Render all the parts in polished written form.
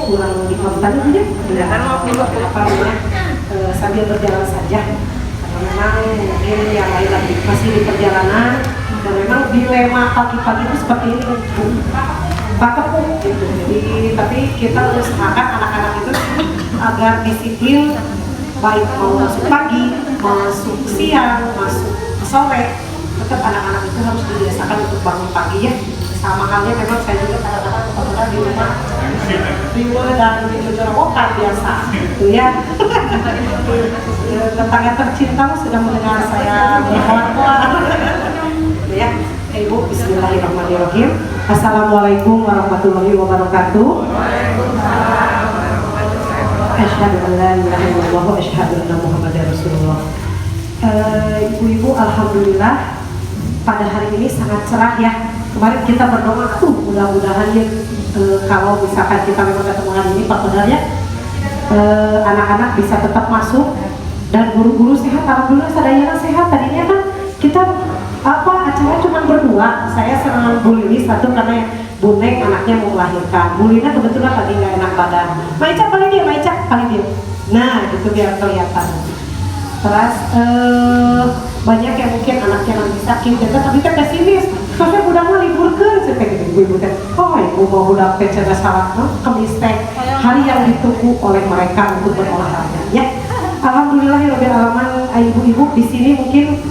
kurang di konten aja. Kan apa namanya sambil berjalan saja. Karena memang mungkin yang lain lagi masih di perjalanan dan memang dilema pagi-pagi itu seperti ini, Pak Kepuk gitu. Jadi tapi kita usahakan anak-anak itu agar disiplin, baik mau masuk pagi, masuk siang, masuk sore, tetap anak-anak itu harus dibiasakan untuk bangun pagi ya. Sama halnya memang saya juga kadang-kadang kebetulan di rumah dan di cerobokan biasa gitu ya. Tetangga tercinta sudah mendengar saya berkoar-koar ya. Ibu, bismillahirrahmanirrahim. Assalamualaikum warahmatullahi wabarakatuh. Asyhadu an la ilaha illallah wa asyhadu anna Muhammadar Rasulullah. Ibu-ibu, alhamdulillah pada hari ini sangat cerah ya. Kemarin kita berdoa, mudah-mudahan ya kalau misalkan kita memang ketemu hari ini Pak Kodar ya, anak-anak bisa tetap masuk dan guru-guru sehat. Alhamdulillah sadayana sehat. Tadinya kan kita acara cuma berdua, saya sama Bu Lili satu karena Bu Neng anaknya mau melahirkan. Bu Lina kebetulan lagi nggak enak badan. Maica paling dia. Nah gitu biar kelihatan. Terus banyak yang mungkin anaknya lagi sakit, tapi kan pesimis. Soalnya budak mah liburkan, saya pengen ibu-ibu teh. Oh ibu mau budak teh cerdas salah, kemis teh hari yang ditunggu oleh mereka untuk berolahraga. Ya, alhamdulillah ya Rabbil alamin. Ibu-ibu di sini mungkin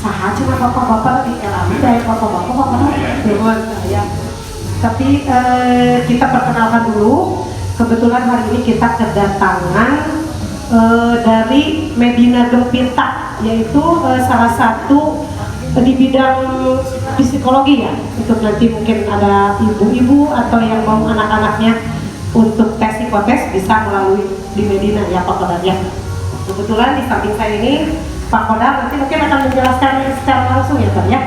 sahaja bapak-bapak di LAB, bapak-bapak ya. Tapi kita perkenalkan dulu. Kebetulan hari ini kita kedatangan dari Medina Gempita, yaitu salah satu di bidang psikologi ya. Untuk nanti mungkin ada ibu-ibu atau yang mau anak-anaknya untuk tes psikotes bisa melalui di Medina ya Pak Kodar ya. Kebetulan di samping saya ini Pak Kodar nanti mungkin akan menjelaskan secara langsung ya Pak ya.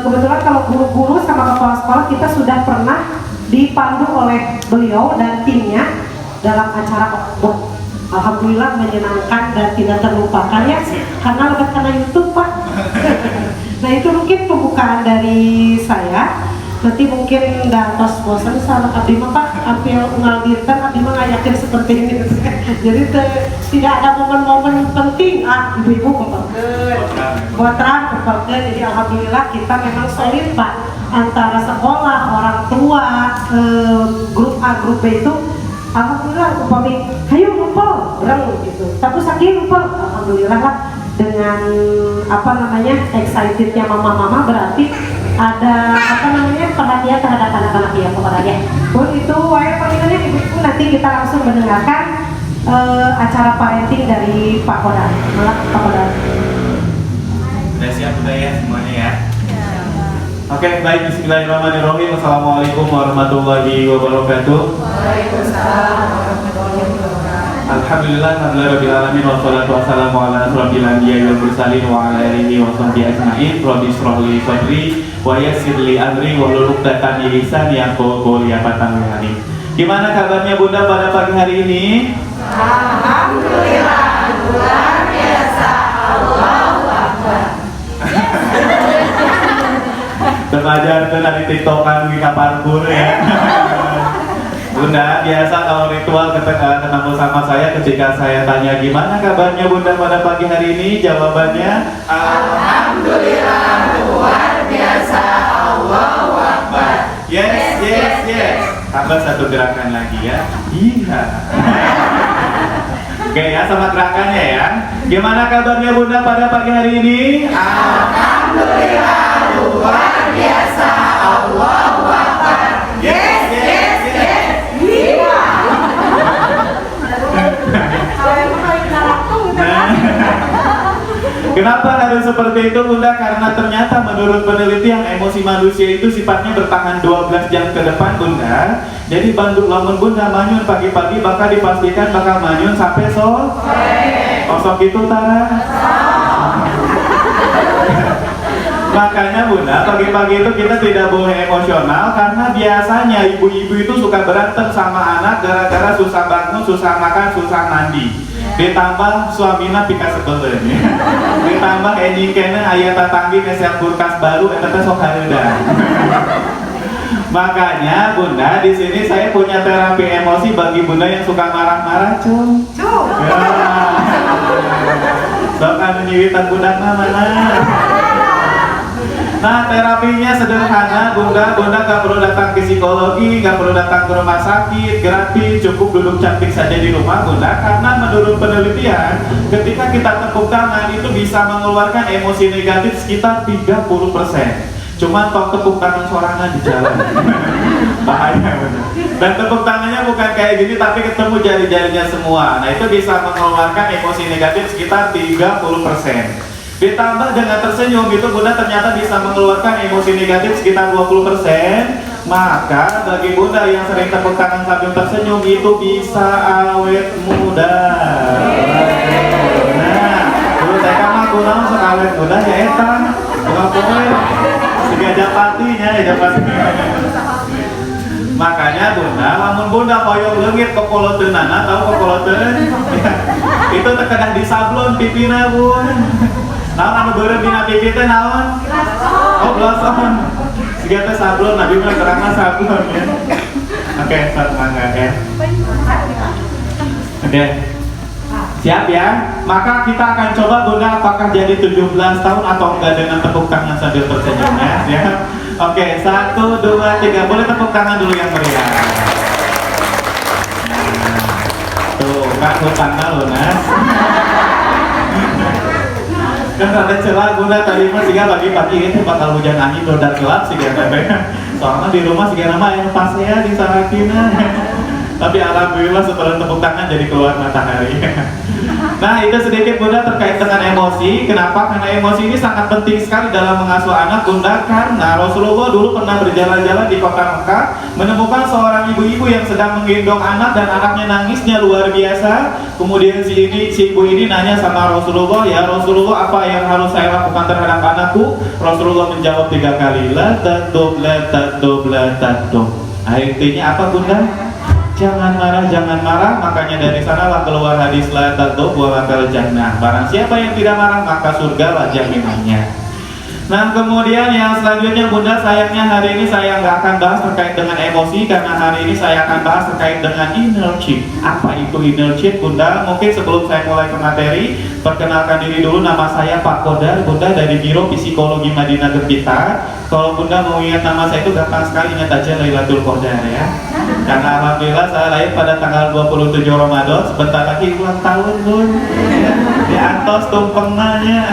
Kebetulan kalau guru-guru sama kepala sekolah kita sudah pernah dipandu oleh beliau dan timnya dalam acara Okbok. Alhamdulillah menyenangkan dan tidak terlupakan ya, karena lebih karena YouTube Pak. Nah itu mungkin pembukaan dari saya. Nanti mungkin datos bosan sama abdi mah Pak, ambil unggal dinten abdi mah ngayakin seperti ini. Jadi tidak ada momen-momen penting ibu-ibu kumpulkan. Jadi alhamdulillah kita memang solid Pak, antara sekolah, orang tua, grup A, grup B itu alhamdulillah upami hayu ngumpul berang gitu. Tapi sakit ngumpul alhamdulillah lah, dengan excitednya mama-mama berarti ada perhatian terhadap anak-anak ya pokoknya. Pun itu palingannya ibu nanti kita langsung mendengarkan acara parenting dari Pak Kodar. Malah Pak Kodar. Sudah siap udah ya semuanya ya? Oke, baik, bismillahirrahmanirrahim. Assalamualaikum warahmatullahi wabarakatuh. Waalaikumsalam warahmatullahi wabarakatuh. Alhamdulillah, rabbil alamin, wassalatu wassalamu ala asyrofil anbiya'i wal mursalin wa ala alihi wa sahbihi ajma'in. Rabbi shrah li sadri wa yassir li amri wahlul 'uqdatam min lisani yafqahu qawli. Gimana kabarnya Bunda pada pagi hari ini? Alhamdulillah, luar biasa. Allahu Akbar. Belajar dari TikTokan di kapanpun ya. Bunda, biasa kalau ritual ketemu sama saya ketika saya tanya gimana kabarnya Bunda pada pagi hari ini, jawabannya Alhamdulillah, luar biasa. Allahu Akbar. Yes. Tambah satu gerakan lagi ya. Iya. Oke ya, sama gerakannya ya. Gimana kabarnya Bunda pada pagi hari ini? Alhamdulillah, luar biasa. Allahu Akbar. Yes. Iya. Kenapa harus seperti itu Bunda? Karena ternyata menurut penelitian emosi manusia itu sifatnya bertahan 12 jam ke depan Bunda. Jadi lamun Bunda manyun pagi-pagi bakal dipastikan bakal manyun sampai sore. Kosong itu Tara. Makanya Bunda, pagi-pagi itu kita tidak boleh emosional karena biasanya ibu-ibu itu suka berantem sama anak gara-gara susah bangun, susah makan, susah mandi. Ditambah suamina pika sebelen ya. Ditambah enjing kena aya tatanggi ngesel kulkas baru eta teh sok hareuda. Makanya Bunda, di sini saya punya terapi emosi bagi Bunda yang suka marah-marah, cung. Ya. Sok anu nyiwitan budak mana? Nah, terapinya sederhana, Bunda gak perlu datang ke psikologi, gak perlu datang ke rumah sakit, gratis, cukup duduk cantik saja di rumah, Bunda. Karena menurut penelitian, ketika kita tepuk tangan itu bisa mengeluarkan emosi negatif sekitar 30%. Cuman kalau tepuk tangan sorangan di jalan bahaya benar. Dan tepuk tangannya bukan kayak gini tapi ketemu jari-jarinya semua. Nah itu bisa mengeluarkan emosi negatif sekitar 30%. Ditambah dengan tersenyum itu Bunda ternyata bisa mengeluarkan emosi negatif sekitar 20%. Maka bagi Bunda yang sering tepuk tangan sambil tersenyum itu bisa awet muda. Nah, dulu saya kan aku naon sok awet muda ya eta. Pokoknya tiga japatinya ya japatinya. Makanya Bunda, lamun Bunda hoyong leungit kokoloteunana, tahu kokoloteun? Itu terkadang di sablon pipina Bun. Naon anu beureum dina pipi teh naon? Oh, blossom. Siga teh sablon, Nabi mah terangna sablon ya. Oke, satu mangga ya. Oke. Siap ya? Maka kita akan coba Bunda apakah jadi 17 tahun atau enggak dengan tepuk tangan sambil tersenyum ya. Siap? Oke, 1, 2, 3. Boleh tepuk tangan dulu yang meriah. Tuh, Kak hutangna lunas. Kan ada celah Bunda tadi mah siga pagi-pagi itu bakal hujan angin udah gelap siga teh. Soalnya di rumah siga nama yang pas ya di Sarakina. Tapi alhamdulillah setelah tepuk tangan jadi keluar matahari. Nah itu sedikit Bunda terkait dengan emosi. Kenapa? Karena emosi ini sangat penting sekali dalam mengasuh anak Bunda. Karena Rasulullah dulu pernah berjalan-jalan di kota Mekah, menemukan seorang ibu-ibu yang sedang menggendong anak dan anaknya nangisnya luar biasa. Kemudian si ibu ini nanya sama Rasulullah, ya Rasulullah apa yang harus saya lakukan terhadap anakku? Rasulullah menjawab 3 kali, la tatub, la tatub, la tatub. Artinya apa Bunda? Jangan marah, makanya dari sanalah keluar hadis la tatub wa lakal jannah. Barang siapa yang tidak marah maka surga lah jaminannya. Nah kemudian yang selanjutnya Bunda, sayangnya hari ini saya nggak akan bahas terkait dengan emosi, karena hari ini saya akan bahas terkait dengan inner child. Apa itu inner child Bunda? Mungkin sebelum saya mulai ke materi, perkenalkan diri dulu, nama saya Pak Kodar Bunda dari Biro Psikologi Madinah Gempita. Kalau Bunda mau ingat nama saya itu gampang sekali, ingat aja Lailatul Qadar ya. Karena alhamdulillah saya lahir pada tanggal 27 Ramadan, sebentar lagi ulang tahun Bun. Di antos tumpengnya.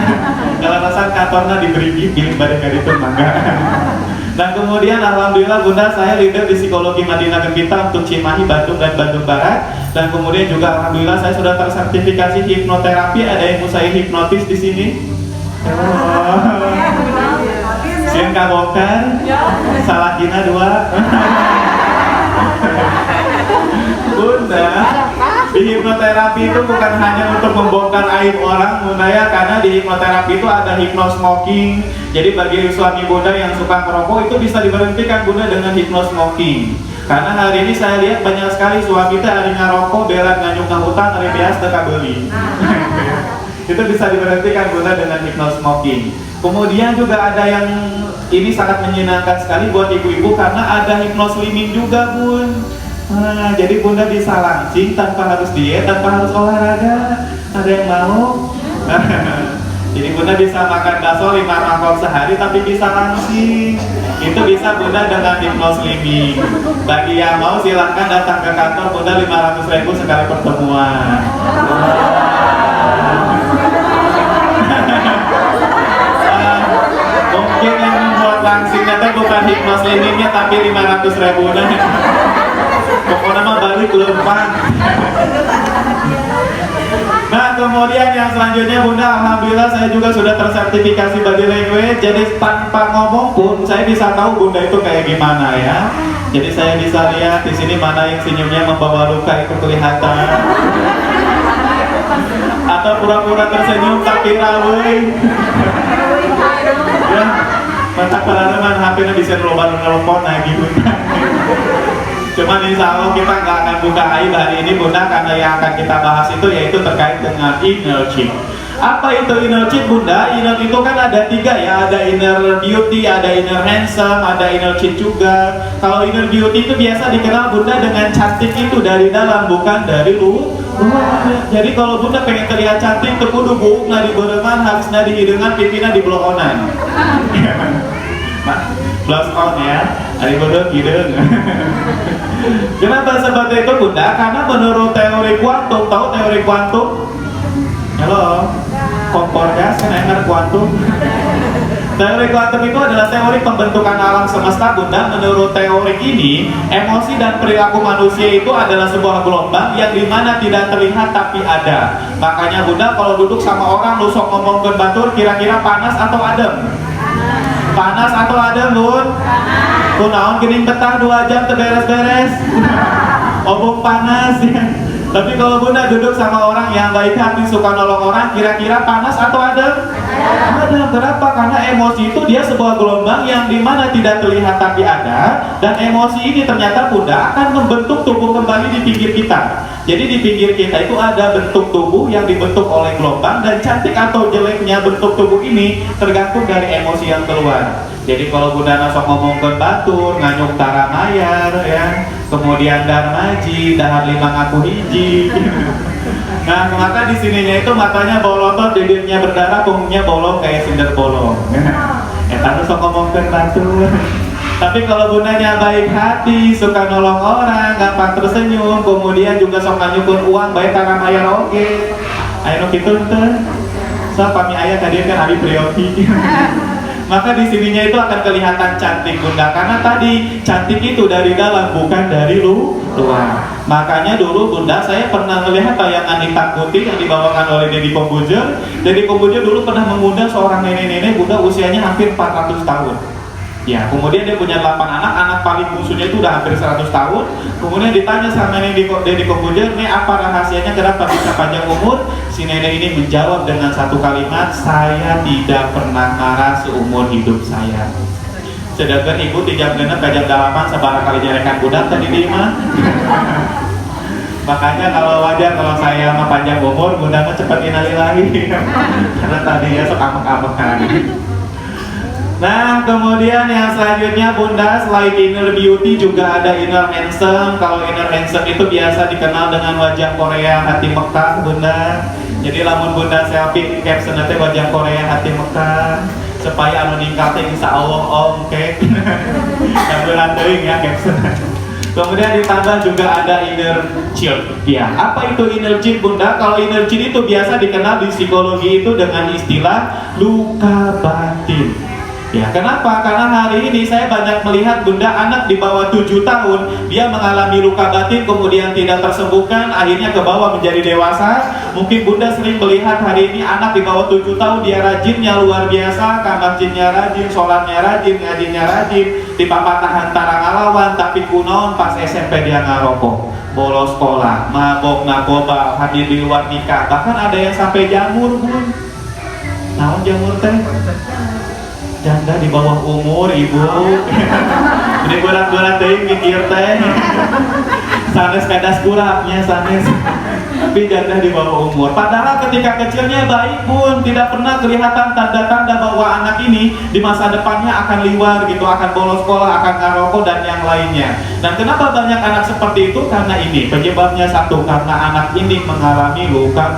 Kalau rasa kantornya diberi pilih balik dari itu mangga. Dan kemudian alhamdulillah Bunda saya leader di Psikologi Madinah Gempita untuk Cimahi, Bandung dan Bandung Barat. Dan kemudian juga alhamdulillah saya sudah tersertifikasi hipnoterapi. Ada yang mau saya hipnotis di sini? Oh. Siang kabongkar, salah kina 2. Bunda, di hipnoterapi itu bukan hanya untuk membongkar aib orang Bunda ya, karena di hipnoterapi itu ada hipnosmoking. Jadi bagi suami Bunda yang suka merokok itu bisa diberhentikan Bunda dengan hipnosmoking. Karena hari ini saya lihat banyak sekali suami teh hari ngarokok, berat nganyuk ngahutang, hari biasa teka beli. Itu bisa diberhentikan Bunda dengan hipnosmoking. Kemudian juga ada yang ini sangat menyenangkan sekali buat ibu-ibu karena ada hipnoslimming juga Bun. Nah, jadi Bunda bisa langsing tanpa harus diet, tanpa harus olahraga. Ada yang mau? Jadi Bunda bisa makan bakso 5 mangkok sehari tapi bisa langsing. Itu bisa Bunda dengan hipnoslimming. Bagi yang mau silahkan datang ke kantor Bunda, 500.000 sekali pertemuan. Mungkin yang membuat langsingnya itu bukan hipnoslimmingnya tapi 500.000 nah. Pokoknya mah balik lempang. Nah kemudian yang selanjutnya Bunda, alhamdulillah saya juga sudah tersertifikasi body language. Jadi tanpa ngomong pun saya bisa tahu Bunda itu kayak gimana ya. Jadi saya bisa lihat di sini mana yang senyumnya membawa luka itu kelihatan. Atau pura-pura tersenyum tapi rawui. Ya, mata pelajaran HP-nya bisa nelpon lagi Bunda. Cuman insya Allah kita nggak akan buka aib hari ini Bunda, karena yang akan kita bahas itu yaitu terkait dengan inner child. Apa itu inner cheat bunda? Inner itu kan ada 3 ya, ada inner beauty, ada inner handsome, ada inner cheat juga. Kalau inner beauty itu biasa dikenal bunda dengan cantik itu dari dalam, bukan dari luar. Jadi kalau bunda pengen terlihat cantik, kudu buuk na di berengan, habis na di hidangan, pipina di blokonan. Plus on ya, hari bodoh hidung. Kenapa seperti itu bunda? Karena menurut teori kuantum, tahu teori kuantum? Halo, kompor gas kan enak kuantum. Teori kuantum itu adalah teori pembentukan alam semesta bunda. Menurut teori ini, emosi dan perilaku manusia itu adalah sebuah gelombang yang dimana tidak terlihat tapi ada. Makanya bunda kalau duduk sama orang lu sok ngomong ke batur, kira-kira panas atau adem? Panas atau adem bun? Kunaon gini betah 2 jam terberes-beres. Obong panas ya. Tapi kalau bunda duduk sama orang yang baik hati, suka nolong orang, kira-kira panas atau adem? Adem. Kenapa? Karena emosi itu dia sebuah gelombang yang dimana tidak terlihat tapi ada. Dan emosi ini ternyata bunda akan membentuk tubuh kembali di pinggir kita. Jadi di pinggir kita itu ada bentuk tubuh yang dibentuk oleh gelombang. Dan cantik atau jeleknya bentuk tubuh ini tergantung dari emosi yang keluar. Jadi kalau bunda nasok ngomong ke batur, nganyuk tara mayar ya, kemudian darmaji, dahar 5 ngaku hiji. Nah, maka di sininya itu matanya bolotot, bibirnya berdarah, punggungnya bolong kayak sinder bolong. Tapi sok ngomong ke batur. Tapi kalau bundanya baik hati, suka nolong orang, gampang tersenyum, kemudian juga sok nganyukun uang, baik tara mayar oke. Ayo gitu tuh. So kami ayah tadi kan hari prioti. Maka di sininya itu akan kelihatan cantik bunda, karena tadi cantik itu dari dalam bukan dari luar. Makanya dulu bunda saya pernah melihat tayangan hitam putih yang dibawakan oleh Deddy Corbuzier. Deddy Corbuzier dulu pernah mengundang seorang nenek-nenek bunda usianya hampir 400 tahun. Ya, kemudian dia punya 8 anak, anak paling bungsunya itu udah hampir 100 tahun. Kemudian ditanya sama Deddy Corbuzier, "Nih apa rahasianya kenapa bisa panjang umur?" Si nenek ini menjawab dengan satu kalimat, "Saya tidak pernah marah seumur hidup saya." Sedangkan ibu 3 genep ke jam 8 sebarang kali nyerekan budak tadi di mah. Makanya kalau wajar kalau saya mah panjang umur, bunda mah cepat innalillahi. Karena tadinya sok amek-amekan. Nah, kemudian yang selanjutnya bunda, selain inner beauty juga ada inner handsome. Kalau inner handsome itu biasa dikenal dengan wajah Korea hati Mekah bunda. Jadi lamun bunda selfie caption nanti wajah Korea hati Mekah supaya anu ningkat insya Allah om kek. Yang bulan teuing ya caption. Kemudian ditambah juga ada inner cheat. Ya, apa itu inner cheat bunda? Kalau inner cheat itu biasa dikenal di psikologi itu dengan istilah luka batin. Ya, kenapa? Karena hari ini saya banyak melihat bunda anak di bawah 7 tahun dia mengalami luka batin kemudian tidak tersembuhkan, akhirnya ke bawah menjadi dewasa. Mungkin bunda sering melihat hari ini anak di bawah 7 tahun dia rajinnya luar biasa, ke masjidnya rajin, sholatnya rajin, ngajinya rajin, di papatahan tarang ngalawan, tapi kunaon pas SMP dia ngarokok, bolos sekolah, mabok, narkoba, hadir di luar nikah, bahkan ada yang sampai jamur bun. Naon jamur teh? Janda di bawah umur ibu. Ini berat-berat teh mikir teh. Sanes kadas kurapnya sanes. Tapi janda di bawah umur. Padahal ketika kecilnya baik pun tidak pernah kelihatan tanda-tanda bahwa anak ini di masa depannya akan liwar gitu, akan bolos sekolah, akan ngarokok dan yang lainnya. Dan kenapa banyak anak seperti itu? Karena ini penyebabnya satu, karena anak ini mengalami luka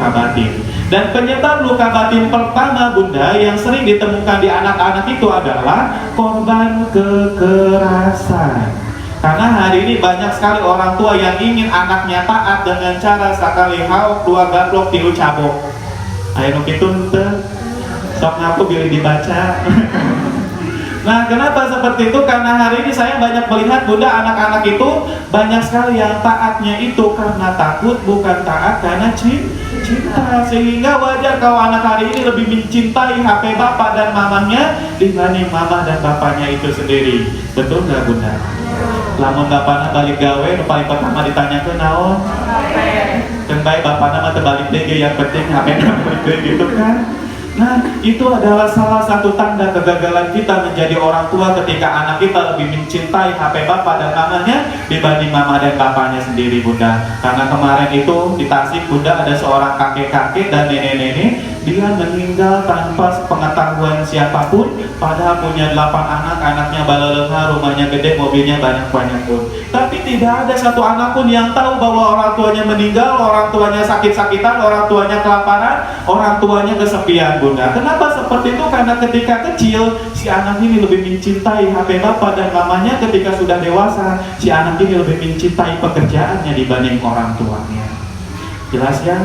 batin. Dan penyebab luka batin pertama bunda yang sering ditemukan di anak-anak itu adalah korban kekerasan. Karena hari ini banyak sekali orang tua yang ingin anaknya taat dengan cara sekali hauk 2 gaplok 3 cabok. Ayo gitu teh. Sok ngaku bilih dibaca. Nah, kenapa seperti itu? Karena hari ini saya banyak melihat bunda anak-anak itu banyak sekali yang taatnya itu karena takut, bukan taat karena cinta. Sehingga wajar kalau anak hari ini lebih mencintai HP bapak dan mamanya dibanding mama dan bapaknya itu sendiri. Betul nggak bunda? Lamun bapaknya balik gawe, paling pertama ditanya ke naon? Dan baik bapaknya mah terbalik deh, yang penting HP balik deh gitu kan. Nah, itu adalah salah satu tanda kegagalan kita menjadi orang tua ketika anak kita lebih mencintai HP bapak dan mamanya dibanding mama dan bapaknya sendiri, Bunda. Karena kemarin itu di Tasik, Bunda, ada seorang kakek-kakek dan nenek-nenek, dia meninggal tanpa pengetahuan siapapun, padahal punya 8 anak, anaknya balaleha, rumahnya gede, mobilnya banyak-banyak pun. Tapi tidak ada satu anak pun yang tahu bahwa orang tuanya meninggal, orang tuanya sakit-sakitan, orang tuanya kelaparan, orang tuanya kesepian, Bunda. Kenapa seperti itu? Karena ketika kecil, si anak ini lebih mencintai HP bapak dan mamanya. Ketika sudah dewasa, si anak ini lebih mencintai pekerjaannya dibanding orang tuanya. Jelas ya?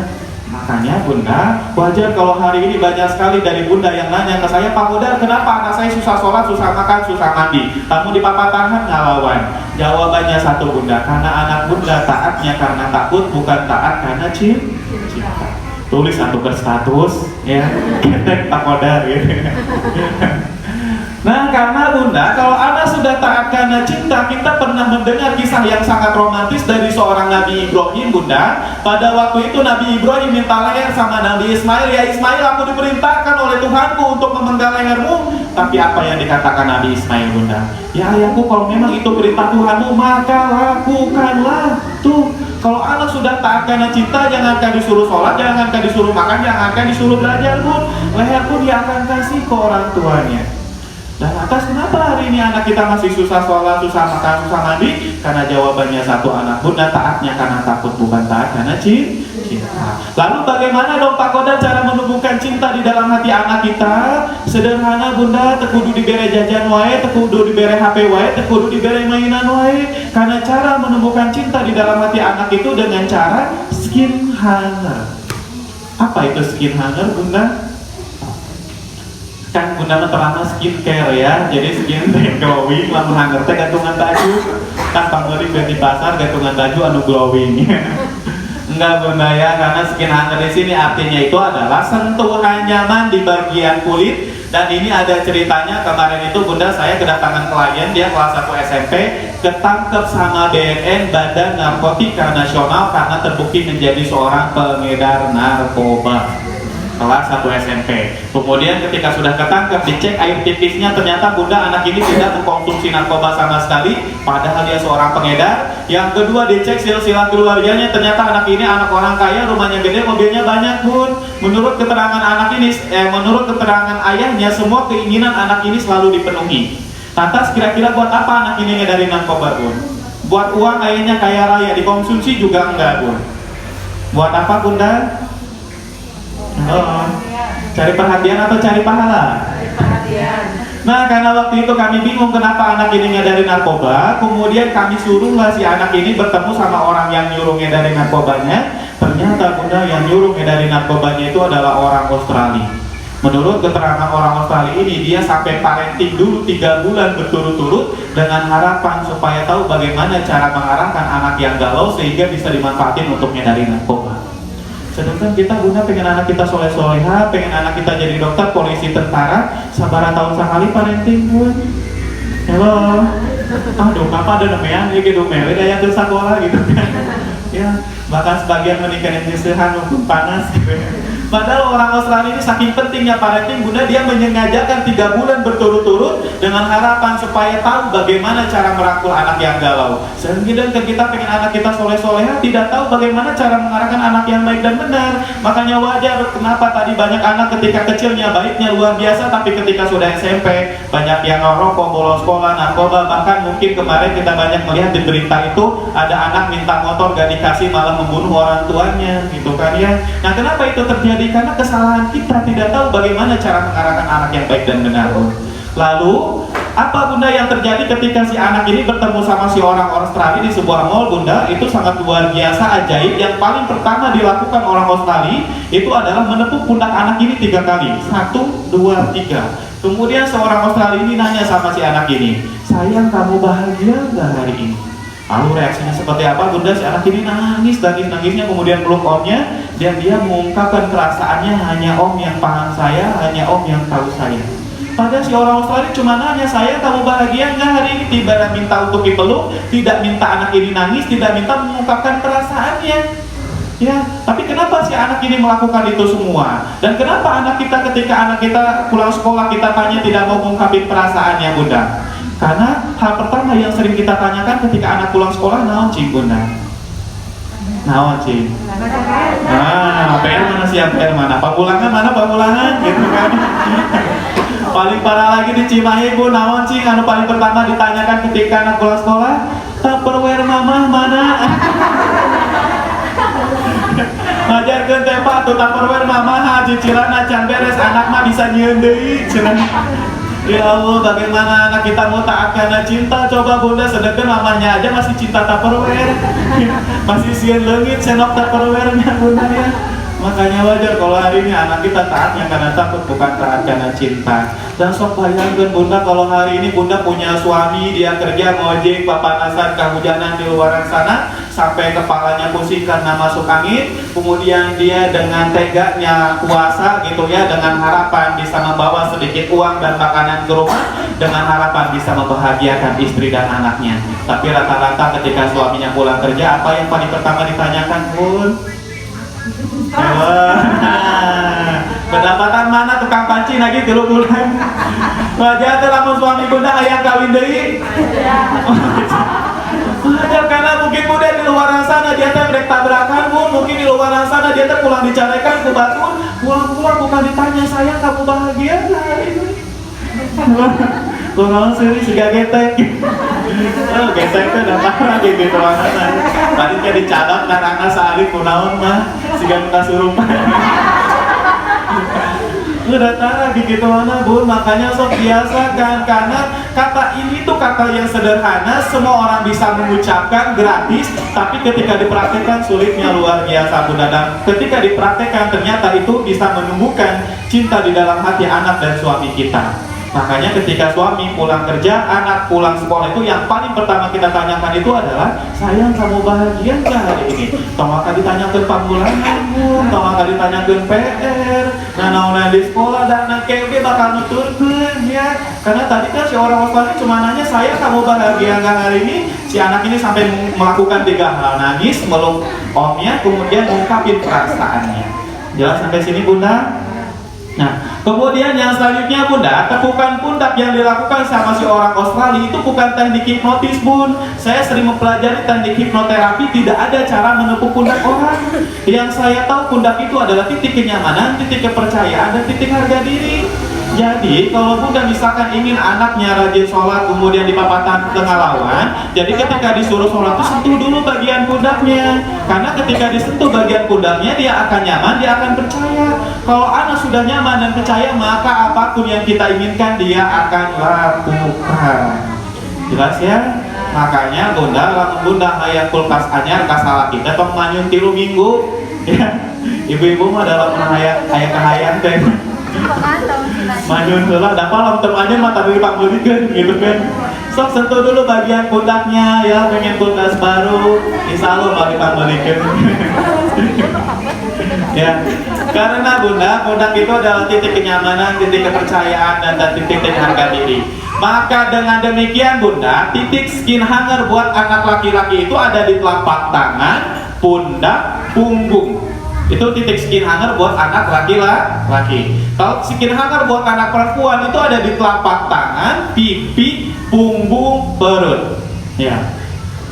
Makanya Bunda, wajar kalau hari ini banyak sekali dari Bunda yang nanya ke saya, Pak Kodar, kenapa anak saya susah sholat, susah makan, susah mandi? Kamu di papa tahan ngelawan. Jawabannya satu, Bunda, karena anak Bunda taatnya karena takut, bukan taat karena cinta. Tulis satu berstatus, ya, Pak Kodar gitu. Nah, karena Bunda, kalau anak sudah taat karena cinta, kita pernah mendengar kisah yang sangat romantis dari seorang Nabi Ibrahim, Bunda. Pada waktu itu Nabi Ibrahim minta leher sama Nabi Ismail, ya Ismail, aku diperintahkan oleh Tuhanku untuk memenggal lehermu. Tapi apa yang dikatakan Nabi Ismail, Bunda? Ya ayahku, kalau memang itu perintah Tuhanmu, maka lakukanlah. Tuh, kalau anak sudah taat karena cinta, jangan akan disuruh sholat, jangan akan disuruh makan, jangan akan disuruh belajar pun, leher pun dia akan kasih ke orang tuanya. Dan atas kenapa hari ini anak kita masih susah sholat, susah makan, susah mandi? Karena jawabannya satu, anak Bunda taatnya karena takut, bukan taat karena cinta. Lalu bagaimana dong Pak Kodar cara menumbuhkan cinta di dalam hati anak kita? Sederhana Bunda, tekudu dibere jajan wae, tekudu dibere HP wae, tekudu dibere mainan wae. Karena cara menumbuhkan cinta di dalam hati anak itu dengan cara skin hanger. Apa itu skin hanger, Bunda? Kan Bunda terlama skincare ya, jadi skin glowing, lamun hanger teh gantungan baju, kan pangeuring di pasar gantungan baju anu glowing. Enggak Bunda ya, karena skin hanger di sini artinya itu adalah sentuhan nyaman di bagian kulit. Dan ini ada ceritanya, kemarin itu Bunda saya kedatangan klien, dia kelas 1 SMP, ketangkep sama BNN, Badan Narkotika Nasional, karena terbukti menjadi seorang pengedar narkoba. Kelas 1 SMP. Kemudian ketika sudah ketangkep, dicek air pipisnya, ternyata Bunda anak ini tidak mengkonsumsi narkoba sama sekali, padahal dia seorang pengedar. Yang kedua, dicek silsilah keluarganya, ternyata anak ini anak orang kaya, rumahnya gede, mobilnya banyak Bun. Menurut keterangan anak ini, menurut keterangan ayahnya, semua keinginan anak ini selalu dipenuhi. Lantas kira-kira buat apa anak ini ngedarin narkoba Bun? Buat uang ayahnya kaya raya, dikonsumsi juga enggak Bun. Buat apa Bunda? Oh, cari perhatian atau cari pahala? Cari perhatian. Nah, karena waktu itu kami bingung kenapa anak ini ngedarin narkoba. Kemudian kami suruhlah si anak ini bertemu sama orang yang nyuruh ngedarin narkobanya. Ternyata Bunda yang nyuruh ngedarin narkobanya itu adalah orang Australia. Menurut keterangan orang Australia ini, dia sampai parenting dulu 3 bulan berturut-turut dengan harapan supaya tahu bagaimana cara mengarahkan anak yang galau sehingga bisa dimanfaatin untuk ngedarin narkoba. Sedangkan kita Bunda pengen anak kita soleh-soleha, pengen anak kita jadi dokter, polisi, tentara, sabaran tahun sekali parenting Bun. Halo, aduh apa ada nemean ya gitu, mele daya ke sekolah gitu kan. Ya, bahkan sebagian menikah yang nyusuhan pun panas gitu ya. Padahal orang Australia ini saking pentingnya parenting Bunda, dia menyengajakan 3 bulan berturut-turut dengan harapan supaya tahu bagaimana cara merangkul anak yang galau. Sehingga kita pengen anak kita soleh-soleha, tidak tahu bagaimana cara mengarahkan anak yang baik dan benar. Makanya wajar kenapa tadi banyak anak ketika kecilnya baiknya luar biasa, tapi ketika sudah SMP banyak yang ngerokok, bolos sekolah, narkoba. Bahkan mungkin kemarin kita banyak melihat di berita itu ada anak minta motor gak dikasih malah membunuh orang tuanya gitu kan ya. Nah kenapa itu terjadi? Karena kesalahan kita tidak tahu bagaimana cara mengarahkan anak yang baik dan benar. Lalu apa Bunda yang terjadi ketika si anak ini bertemu sama si orang Australia di sebuah mall Bunda? Itu sangat luar biasa ajaib. Yang paling pertama dilakukan orang Australia itu adalah menepuk pundak anak ini 3 kali. 1, 2, 3. Kemudian seorang Australia ini nanya sama si anak ini, sayang kamu bahagia nggak hari ini? Lalu reaksinya seperti apa Bunda? Si anak ini nangisnya kemudian peluk omnya, dan dia mengungkapkan perasaannya, hanya om yang paham saya, hanya om yang tahu saya. Padahal si orang Australia cuma nanya, saya kamu bahagia nggak hari ini? Tidak minta untuk dipeluk, tidak minta anak ini nangis, tidak minta mengungkapkan perasaannya. Ya, tapi kenapa si anak ini melakukan itu semua? Dan kenapa ketika anak kita pulang sekolah kita tanya tidak mau mengungkapin perasaannya, Bunda? Karena hal pertama yang sering kita tanyakan ketika anak pulang sekolah, naon cing, Bunda? Naon cing? PR mana siap, PR mana? Pamulangan mana pamulangan? Gitu kan? Paling parah lagi di Cimahi, Bu, naon cing? Anu paling pertama ditanyakan ketika anak pulang sekolah, Tupperware mama mana? Ngajarkeun teh Pak, tuh Tupperware mama cicilan acan beres, anak mah bisa nyieun deui cenah. Ya Allah, bagaimana anak kita mau taat karena cinta? Coba Bunda, sedangkan mamanya aja masih cinta Tupperware. Masih sieun leungit senok Tupperware-nya Bunda ya. Makanya wajar kalau hari ini anak kita taatnya karena takut, bukan taat karena cinta. Dan sok bayangkan Bunda, kalau hari ini Bunda punya suami, dia kerja ngojek, papanasan kehujanan di luar sana, sampai kepalanya pusing karena masuk angin, kemudian dia dengan teganya puasa gitu ya, dengan harapan bisa membawa sedikit uang dan makanan ke rumah, dengan harapan bisa membahagiakan istri dan anaknya. Tapi rata-rata ketika suaminya pulang kerja, apa yang paling pertama ditanyakan, Bun? Pendapatan mana tukang panci lagi 3 bulan? Wajar teh lamun suami Bunda aya kawin deui. Wajar karena mungkin Bunda di luar sana dia teh brek tabrakan, Bu. Mungkin di luar sana dia teh pulang dicarekan ku batur, pulang-pulang bukan ditanya, "Sayang, kamu bahagia enggak hari ini?" Kurang sih siga getek. Oh, getek teh da parah di ruangan. Tadi teh dicadot karena sehari kunaon mah siga kasurupan. Udah tara di gitu mana, Bun. Makanya sok biasakan, karena kata ini tuh kata yang sederhana, semua orang bisa mengucapkan gratis, tapi ketika dipraktekkan sulitnya luar biasa, Bunda. Dan ketika dipraktekkan ternyata itu bisa menumbuhkan cinta di dalam hati anak dan suami kita. Makanya ketika suami pulang kerja, anak pulang sekolah, itu yang paling pertama kita tanyakan itu adalah, "Sayang, kamu bahagia nggak hari ini?" Tolong akan ditanyakan pamulangan, Bu, tolong akan ditanyakan PR, nah di sekolah dan KB bakal nuturkeun ya. Karena tadi kan si orang Australia cuma nanya, "Sayang, kamu bahagia nggak hari ini?" Si anak ini sampai melakukan 3 hal, nangis, meluk omnya, kemudian mengungkapin perasaannya. Jelas sampai sini, Bunda? Nah, kemudian yang selanjutnya, Bunda, tepukan pundak yang dilakukan sama si orang Australia itu bukan teknik hipnotis, Bun. Saya sering mempelajari teknik hipnoterapi, tidak ada cara menepuk pundak orang. Yang saya tahu pundak itu adalah titik kenyamanan, titik kepercayaan, dan titik harga diri. Jadi, kalau Bunda misalkan ingin anaknya rajin sholat, kemudian di papatan tengah lawan, jadi ketika disuruh sholat itu sentuh dulu bagian pundaknya. Karena ketika disentuh bagian pundaknya, dia akan nyaman, dia akan percaya. Kalau anak sudah nyaman dan percaya, maka apapun yang kita inginkan, dia akan lakukan. Jelas ya? Makanya Bunda hayang kulkas anyar kasalah kita tong manyun 3 minggu. Ya. Ibu-ibu mah dalam hayang kahayang teh. Manyun heula da palam teu manyun mah tadi dipanggulikeun gitu kan. Sok sentuh dulu bagian pundaknya ya, pengen kulkas baru, insyaallah mau dipanggulikeun. Ya. Karena Bunda, pundak itu adalah titik kenyamanan, titik kepercayaan, dan titik harga diri. Maka dengan demikian Bunda, titik skin hanger buat anak laki-laki itu ada di telapak tangan, pundak, punggung. Itu titik skin hanger buat anak laki-laki. Kalau skin hanger buat anak perempuan itu ada di telapak tangan, pipi, punggung, perut. Ya.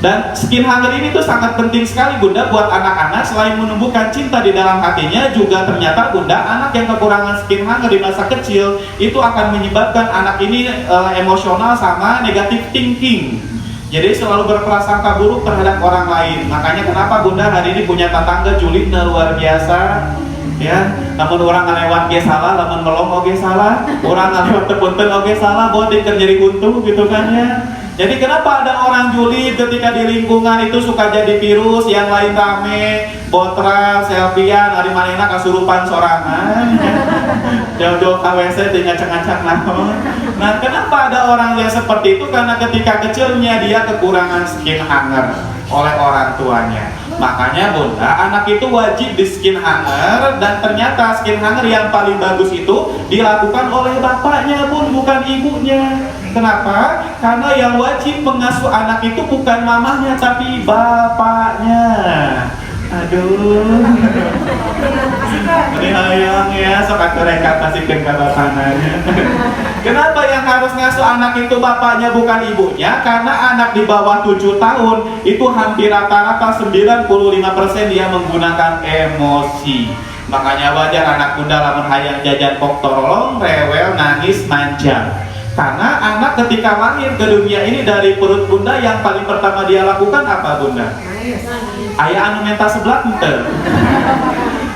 Dan skin hanger ini tuh sangat penting sekali, Bunda, buat anak-anak. Selain menumbuhkan cinta di dalam hatinya, juga ternyata Bunda, anak yang kekurangan skin hanger di masa kecil itu akan menyebabkan anak ini emosional sama negative thinking. Jadi selalu berprasangka buruk terhadap orang lain. Makanya kenapa Bunda hari ini punya tetangga julidna luar biasa. Ya, namun orang ngelewat ge salah, namun melong oge salah, orang ngelewat tepunten oge salah, buat dikerjeri untung gitu kan ya. Jadi kenapa ada orang julid ketika di lingkungan itu suka jadi virus, yang lain rame, botra, selfiean, hari manehna kasurupan sorangan, jauh-jauh KWC tinggal ngacak-ngacak naon. Nah, kenapa ada orang yang seperti itu? Karena ketika kecilnya dia kekurangan skin hanger oleh orang tuanya. Makanya Bunda, anak itu wajib di skin hanger, dan ternyata skin hanger yang paling bagus itu dilakukan oleh bapaknya, Bun, bukan ibunya. Kenapa? Karena yang wajib mengasuh anak itu bukan mamahnya, tapi bapaknya. Aduh. Ini hayang ya, sok aku reka kasihkan ke bapananya. Kenapa yang harus ngasuh anak itu bapaknya bukan ibunya? Karena anak di bawah 7 tahun itu hampir rata-rata 95% dia menggunakan emosi. Makanya wajar anak bunda lamun hayang jajan pok torolong, rewel, nangis, manja. Karena anak ketika lahir ke dunia ini dari perut bunda yang paling pertama dia lakukan apa bunda? Ayah anu menta sebelah ente.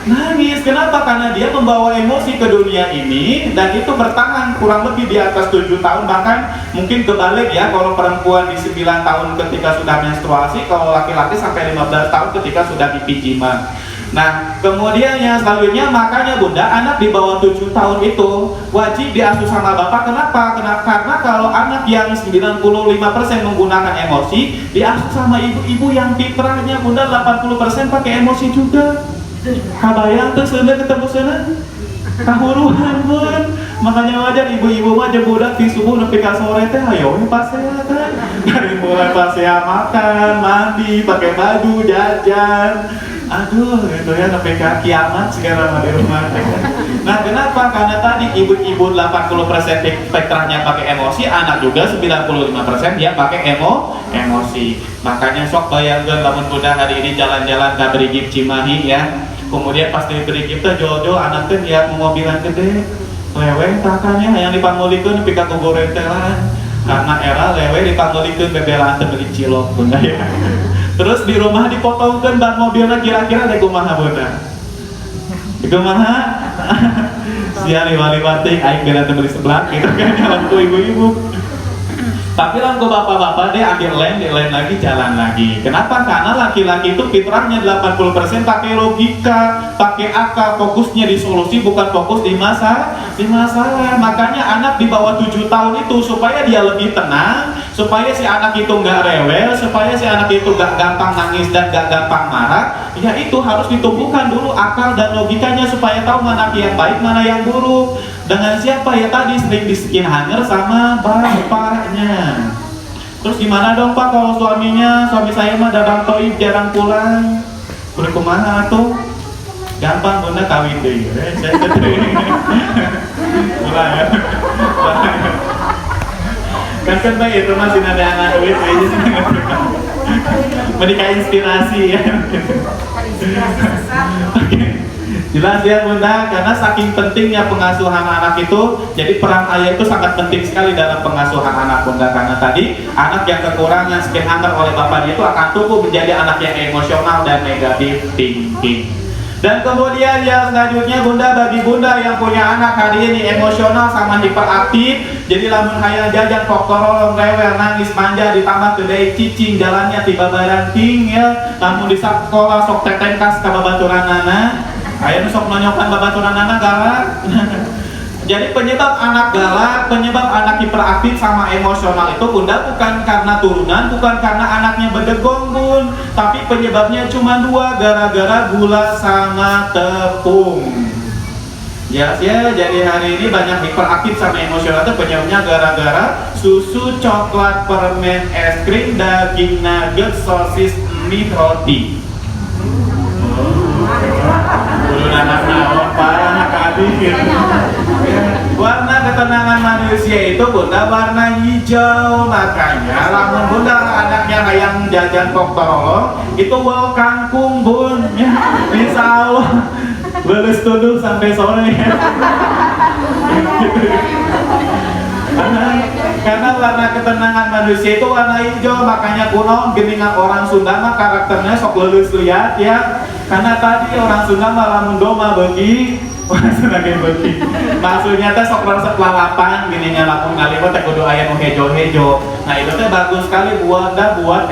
Nangis. Kenapa? Karena dia membawa emosi ke dunia ini dan itu bertahan kurang lebih di atas 7 tahun, bahkan mungkin kebalik ya, kalau perempuan di 9 tahun ketika sudah menstruasi, kalau laki-laki sampai 15 tahun ketika sudah dipijima. Nah, kemudian yang selanjutnya, makanya bunda, anak di bawah 7 tahun itu wajib diasuh sama bapak. Kenapa? Karena kalau anak yang 95% menggunakan emosi, diasuh sama ibu-ibu yang fitrahnya bunda 80% pakai emosi juga. Kabayang tuh sana ketemu sana kahuruhan pun. Makanya wajar ibu-ibu mah jeung budak di subuh nepi ka sore teh hayo pasea kan. Dari mulai pasea makan, mandi, pakai baju, jajan. Aduh, itu ya nepi ka kiamat segala di rumah teh. Nah, kenapa? Karena tadi ibu-ibu 80% spektranya pakai emosi, anak juga 95% dia pakai emosi. Makanya sok bayangkeun lamun budak hari ini jalan-jalan ka Brigif Cimahi ya. Kemudian pas diberi kita jodoh anak teh lihat mobilan gede, lewe takanya yang dipanggulikeun nepi ka kugorentelan. Karena era lewe dipanggulikeun bebelaan teh beli cilok bunda ya. Terus di rumah dipotongkeun ban mobilnya kira-kira deh kumaha bunda? Kumaha? Sia liwat-liwat teh aing bela teh beli seblak gitu kan lampu ibu-ibu. Tapi lampu bapak-bapak deh ambil lem lagi jalan lagi. Kenapa? Karena laki-laki itu fitrahnya 80% pakai logika, pakai akal, fokusnya di solusi bukan fokus di masalah. Makanya anak di bawah 7 tahun itu supaya dia lebih tenang, supaya si anak itu nggak rewel, supaya si anak itu nggak gampang nangis dan nggak gampang marah, ya itu harus ditumbuhkan dulu akal dan logikanya supaya tahu mana yang baik, mana yang buruk. Dengan siapa ya tadi sering di-skin hanger sama bapaknya. Terus gimana dong pak kalau suami saya mah dadang toib jarang pulang? Kumaha tuh? Gampang bunda kawin deh. Saya pulang ya. Kan baik itu masih ada anak duit aja. Menikah inspirasi ya. Jelas ya bunda, karena saking pentingnya pengasuhan anak itu, jadi peran ayah itu sangat penting sekali dalam pengasuhan anak bunda. Karena tadi anak yang kekurangan skin hunger oleh bapaknya itu akan tumbuh menjadi anak yang emosional dan negatif thinking. Dan kemudian yang selanjutnya bunda, bagi bunda yang punya anak hari ini emosional sama hiperaktif, jadi lamun hayang jajan kok torolong rewel nangis manja ditambah kedai cicing jalannya tiba baranting ya, lamun di sekolah sok tetengkas ka babaturanana. Ayo sok nonyokan babaturan anak galak. Jadi penyebab anak galak, penyebab anak hiperaktif sama emosional itu bunda bukan karena turunan, bukan karena anaknya bedegong bun, tapi penyebabnya cuma 2, gara-gara gula sama tepung. Ya, jadi hari ini banyak hiperaktif sama emosional itu penyebabnya gara-gara susu, coklat, permen, es krim, daging nugget, sosis, mie, roti. Anak nawon parah kabeh. Warna ketenangan manusia itu bunda warna hijau. Makanya lamun bunda anaknya hayang jajan kok torolong itu bawa kangkung bun ya, insya Allah leles tuduh sampai sore. Karena warna ketenangan manusia itu warna hijau, makanya kuno geningan orang Sunda mah karakternya sok lulus lihat ya. Karena tadi orang Sunda mah lamun doma bagi orang Sunda ge bagi. Maksudnya teh sok resep lalapan geningan lamun ngaliwat teh kudu aya nu hejo-hejo. Nah, itu teh bagus sekali buat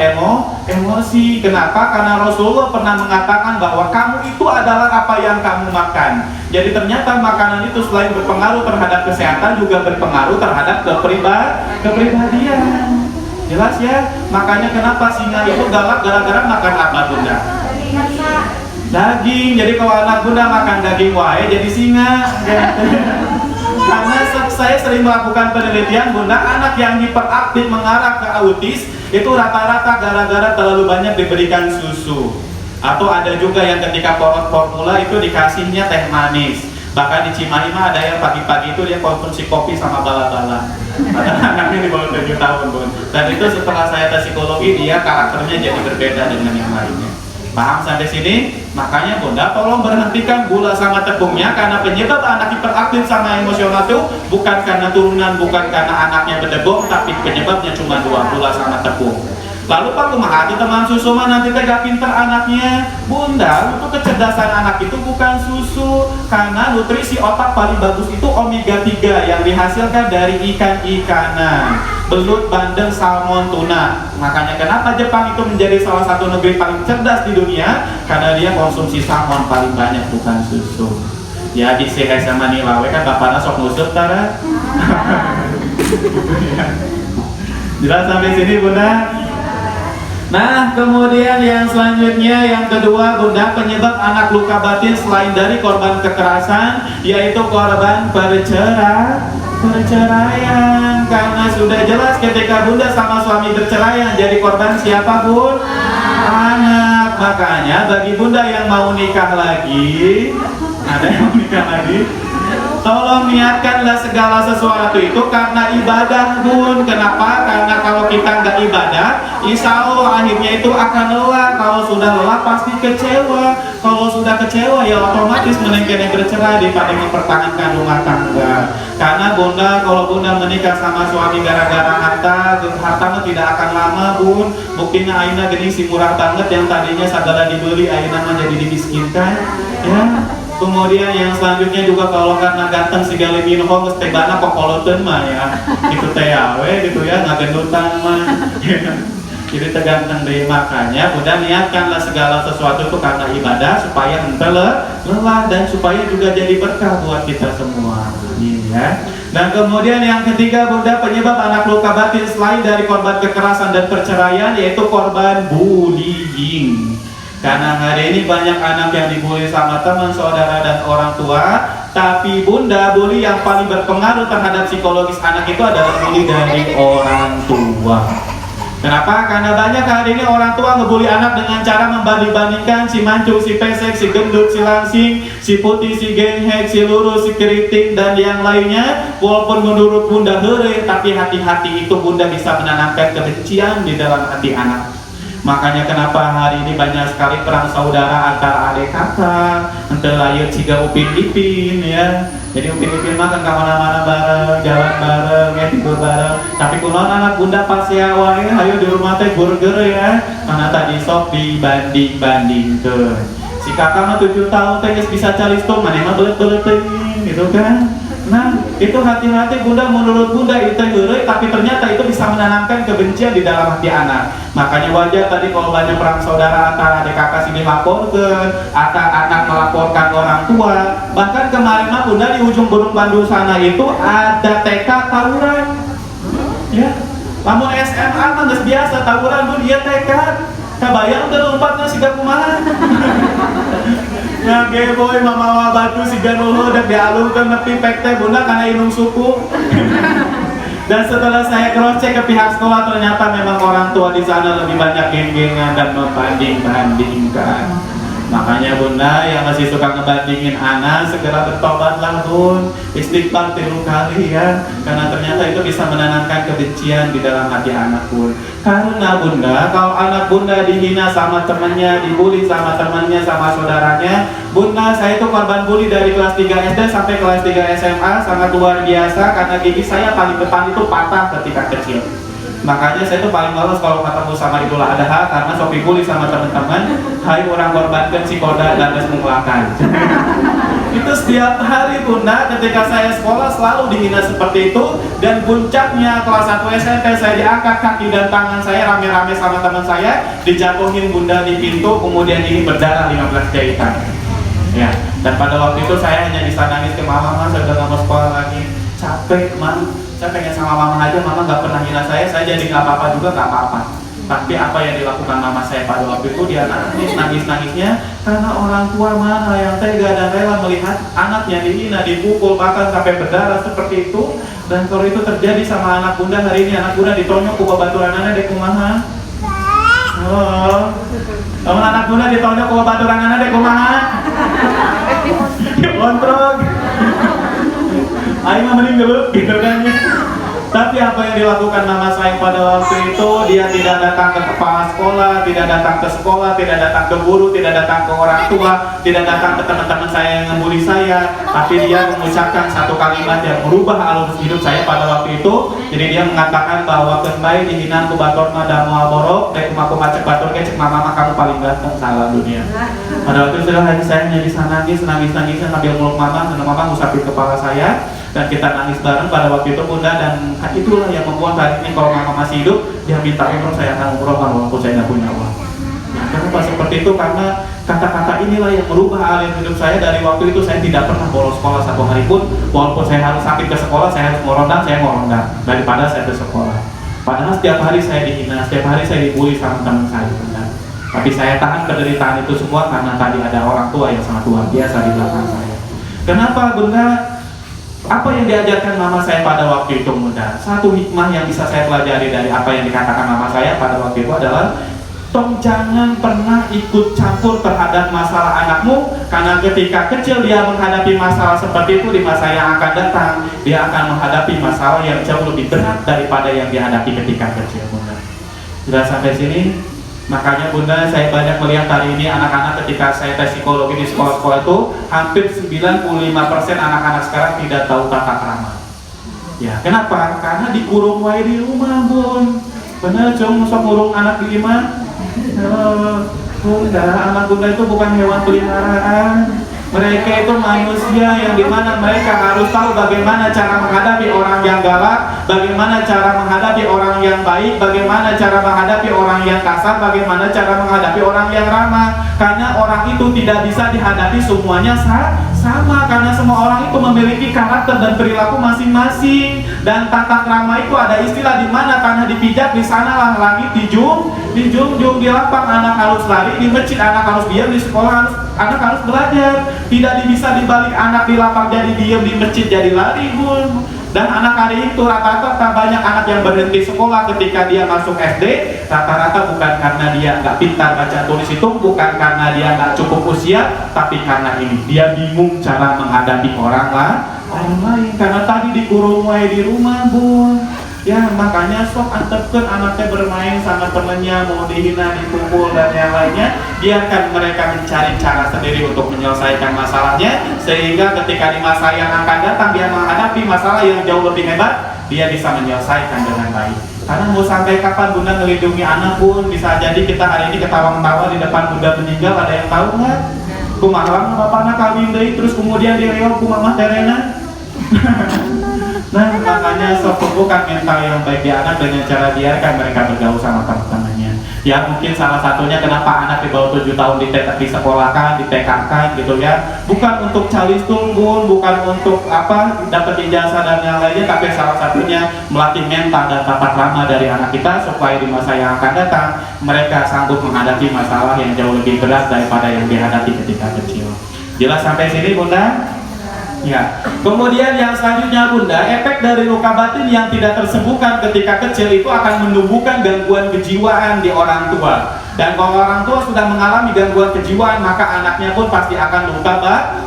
emosi. Kenapa? Karena Rasulullah pernah mengatakan bahwa kamu itu adalah apa yang kamu makan. Jadi ternyata makanan itu selain berpengaruh terhadap kesehatan juga berpengaruh terhadap kepribadian. Jelas ya? Makanya kenapa singa itu galak gara-gara makan apa bunda? Daging. Jadi kalau anak bunda makan daging wae jadi singa. Karena saya sering melakukan penelitian bunda, anak yang hiperaktif mengarah ke autis itu rata-rata gara-gara terlalu banyak diberikan susu. Atau ada juga yang ketika poros formula itu dikasihnya teh manis. Bahkan di Cimahi mah ada yang pagi-pagi itu dia konsumsi kopi sama bala-bala. Padahal anaknya di bawah 7 tahun, Bun. Dan itu setelah saya tes psikologi, dia karakternya jadi berbeda dengan yang lainnya. Paham sampai sini? Makanya Bunda tolong berhentikan gula sama tepungnya, karena penyebab anak hiperaktif sama emosional itu bukan karena turunan, bukan karena anaknya berdebong, tapi penyebabnya cuma 2, gula sama tepung. Lalu Pak kumaha atuh teman susu mah nanti teh gak pinter anaknya. Bunda, untuk kecerdasan anak itu bukan susu, karena nutrisi otak paling bagus itu omega 3 yang dihasilkan dari ikan-ikanan, belut, bandeng, salmon, tuna. Makanya kenapa Jepang itu menjadi salah satu negeri paling cerdas di dunia, karena dia konsumsi salmon paling banyak, bukan susu. Ya di si SMA Nilawe kan bapaknya sok ngusut tara. Jelas sampai sini Bunda? Nah, kemudian yang selanjutnya, yang kedua Bunda, penyebab anak luka batin selain dari korban kekerasan, yaitu korban perceraian. Karena sudah jelas ketika Bunda sama suami bercerai, yang jadi korban siapa Bun? Anak. Makanya bagi Bunda yang mau nikah lagi, ada yang mau nikah lagi, tolong niatkanlah segala sesuatu itu karena ibadah Bun. Kenapa? Karena kalau kita nggak ibadah, insya Allah akhirnya itu akan lelah. Kalau sudah lelah pasti kecewa. Kalau sudah kecewa ya otomatis menengkene bercerai daripada mempertahankan rumah tangga. Karena Bunda, kalau Bunda menikah sama suami gara-gara harta mah tidak akan lama Bun. Buktinya Aina gini si murah banget, yang tadinya segala dibeli Aina mah jadi dimiskinkan. Ya. Kemudian yang selanjutnya juga kalau karena ganteng si Gali Minho mesti bana kokoloten mah ya, itu teh awe gitu ya, ngagendutan mah. Jadi terganteng deh. Makanya Bunda niatkanlah segala sesuatu itu karena ibadah supaya ente lelah dan supaya juga jadi berkah buat kita semua. Ya. Dan kemudian yang ketiga Bunda, penyebab anak luka batin selain dari korban kekerasan dan perceraian, yaitu korban bullying. Karena hari ini banyak anak yang dibully sama teman, saudara, dan orang tua. Tapi Bunda, bully yang paling berpengaruh terhadap psikologis anak itu adalah bully dari orang tua. Kenapa? Karena banyak hari ini orang tua ngebully anak dengan cara membanding-bandingkan si mancung, si pesek, si gendut, si langsing, si putih, si genghek, si lurus, si keriting, dan yang lainnya. Walaupun menurut Bunda heureuy, tapi hati-hati itu Bunda bisa menanamkan kebencian di dalam hati anak. Makanya kenapa hari ini banyak sekali perang saudara antara adik kakak, antara layu ciga Upin Ipin ya. Jadi Upin Ipin mah kan kemana-mana bareng, jalan bareng, ya tidur bareng. Tapi kunaon anak Bunda pas ya wae, ayo di rumah teh burger ya. Karena tadi sok dibanding-bandingkeun. Si kakak mah 7 tahun teh geus bisa calis tuh, maneh mah belet-beleteun gitu kan. Nah, itu hati-hati Bunda, menurut Bunda itu heureuy, tapi ternyata itu bisa menanamkan kebencian di dalam hati anak. Makanya wajar tadi kalau banyak perang saudara antara adik kakak sini laporkan, atau anak melaporkan orang tua. Bahkan kemarin mah Bunda di ujung Gunung Bandung sana itu ada TK tawuran. Ya, lamun SMA mah geus biasa tawuran Bun, ieu TK. Kabayang teh lompatna siga kumaha. Nah, boy mamawa batu si ganulo dan dialungkan nepi pek teh Bunda karena inung suku. Dan setelah saya cross check ke pihak sekolah, ternyata memang orang tua di sana lebih banyak geng-gengan dan membanding-bandingkan. Makanya Bunda yang masih suka ngebandingin anak, segera bertobatlah Bun, istighfar 3 kali ya, karena ternyata itu bisa menanamkan kebencian di dalam hati anak Bun. Karena Bunda, kalau anak Bunda dihina sama temannya, dibully sama temannya, sama saudaranya, Bunda, saya itu korban bully dari kelas 3 SD sampai kelas 3 SMA, sangat luar biasa, karena gigi saya paling depan itu patah ketika kecil. Makanya saya tuh paling males kalau ketemu sama Idul Adha, karena sok dibully sama teman-teman. Hai orang korbankan si koda dan mengulakan. Itu setiap hari Bunda, ketika saya sekolah selalu dihina seperti itu. Dan puncaknya kelas 1 SMP saya diangkat kaki dan tangan saya rame-rame sama teman saya, dijatuhin Bunda di pintu, kemudian ini berdarah 15 jahitan. Ya, dan pada waktu itu saya hanya bisa nangis ke mama, saya udah gak mau sekolah lagi, capek man. Saya pengen sama mama aja, mama gak pernah hina saya jadi gak apa-apa juga, gak apa-apa. Tapi apa yang dilakukan mama saya pada waktu itu, dia nangis-nangisnya karena orang tua mana yang tega dan rela melihat anaknya dihina, dipukul, bahkan sampai berdarah seperti itu. Dan kalau itu terjadi sama anak Bunda hari ini, anak Bunda ditonyok ku babaturanana dek kumaha. Oh. Lamun anak bunda ditondok ku baturanana deh kumaha? Kontrol. Ayo mah mending dulu gitu kan ya. Tapi apa yang dilakukan mama saya pada waktu itu, dia tidak datang ke kepala sekolah, tidak datang ke sekolah, tidak datang ke guru, tidak datang ke orang tua, tidak datang ke teman-teman saya yang membuli saya, tapi dia mengucapkan satu kalimat yang merubah alur hidup saya pada waktu itu. Jadi dia mengatakan bahwa kembali dihinan ku bator mada moal borok, dek kumaku macet bator cek mama kamu paling ganteng salah dunia. Pada waktu itu sudah hati saya menjadi nangis sambil meluk mama, karena mama ngusapin kepala saya. Dan kita nangis bareng pada waktu itu bunda, dan itulah yang membuat hari ini kalau mama masih hidup dia minta umroh, saya akan umroh walaupun saya tidak punya uang. Ya, kenapa seperti itu? Karena kata-kata inilah yang merubah alur hidup saya. Dari waktu itu saya tidak pernah bolos sekolah satu hari pun, walaupun saya harus sakit ke sekolah, saya harus ngorondang daripada saya ke sekolah. Padahal setiap hari saya dihina, setiap hari saya dibully sama teman saya bunda. Tapi saya tahan penderitaan itu semua karena tadi ada orang tua yang sangat luar biasa di belakang saya. Kenapa bunda? Apa yang diajarkan mama saya pada waktu itu bunda? Satu hikmah yang bisa saya pelajari dari apa yang dikatakan mama saya pada waktu itu adalah, tong jangan pernah ikut campur terhadap masalah anakmu, karena ketika kecil dia menghadapi masalah seperti itu, di masa yang akan datang dia akan menghadapi masalah yang jauh lebih berat daripada yang dihadapi ketika kecil bunda. Sudah sampai sini? Makanya bunda, saya banyak melihat hari ini anak-anak ketika saya tes psikologi di sekolah-sekolah itu, hampir 95% anak-anak sekarang tidak tahu tata krama. Ya, kenapa? Karena dikurung wae di rumah bun. Bener cung, sok ngurung anak di rumah. Bunda, anak bunda itu bukan hewan peliharaan. Mereka itu manusia yang dimana mereka harus tahu bagaimana cara menghadapi orang yang galak, bagaimana cara menghadapi orang yang baik, bagaimana cara menghadapi orang yang kasar, bagaimana cara menghadapi orang yang ramah. Karena orang itu tidak bisa dihadapi semuanya sama, karena semua orang itu memiliki karakter dan perilaku masing-masing. Dan tata krama itu ada istilah di mana karena dipijak di sanalah langit dijunjung, di lapang anak harus lari, di masjid anak harus diam, di sekolah anak harus belajar. Tidak bisa dibalik anak di lapang jadi diam, di masjid jadi lari bun. Dan anak hari itu rata-rata banyak anak yang berhenti sekolah ketika dia masuk SD. Rata-rata bukan karena dia nggak pintar baca tulis itu, bukan karena dia nggak cukup usia, tapi karena ini dia bingung cara menghadapi orang lain. Karena tadi dikurung wae di rumah bun. Ya makanya sok antepkeun anaknya bermain sama temennya, mau dihina, dipukul dan yang lainnya. Biarkan mereka mencari cara sendiri untuk menyelesaikan masalahnya, sehingga ketika di masa yang akan datang dia menghadapi masalah yang jauh lebih hebat, dia bisa menyelesaikan dengan baik. Karena mau sampai kapan bunda melindungi anak pun, bisa jadi kita hari ini ketawa-ketawa di depan bunda meninggal, ada yang tahu nggak? Kumaha bapakna kawin deui terus kemudian direog ku mamah terena. Nah makanya sok tumbuhkan mental yang baik di anak dengan cara biarkan mereka bergaul sama teman-temannya. Ya mungkin salah satunya kenapa anak di bawah 7 tahun disekolahkan, di TK-kan gitu ya. Bukan untuk calis tunggul, bukan untuk apa dapat ijazah dan yang lainnya, tapi salah satunya melatih mental dan tata krama dari anak kita supaya di masa yang akan datang mereka sanggup menghadapi masalah yang jauh lebih berat daripada yang dihadapi ketika kecil. Jelas sampai sini bunda? Ya. Kemudian yang selanjutnya bunda, efek dari luka batin yang tidak tersembuhkan ketika kecil itu akan menumbuhkan gangguan kejiwaan di orang tua. Dan kalau orang tua sudah mengalami gangguan kejiwaan, maka anaknya pun pasti akan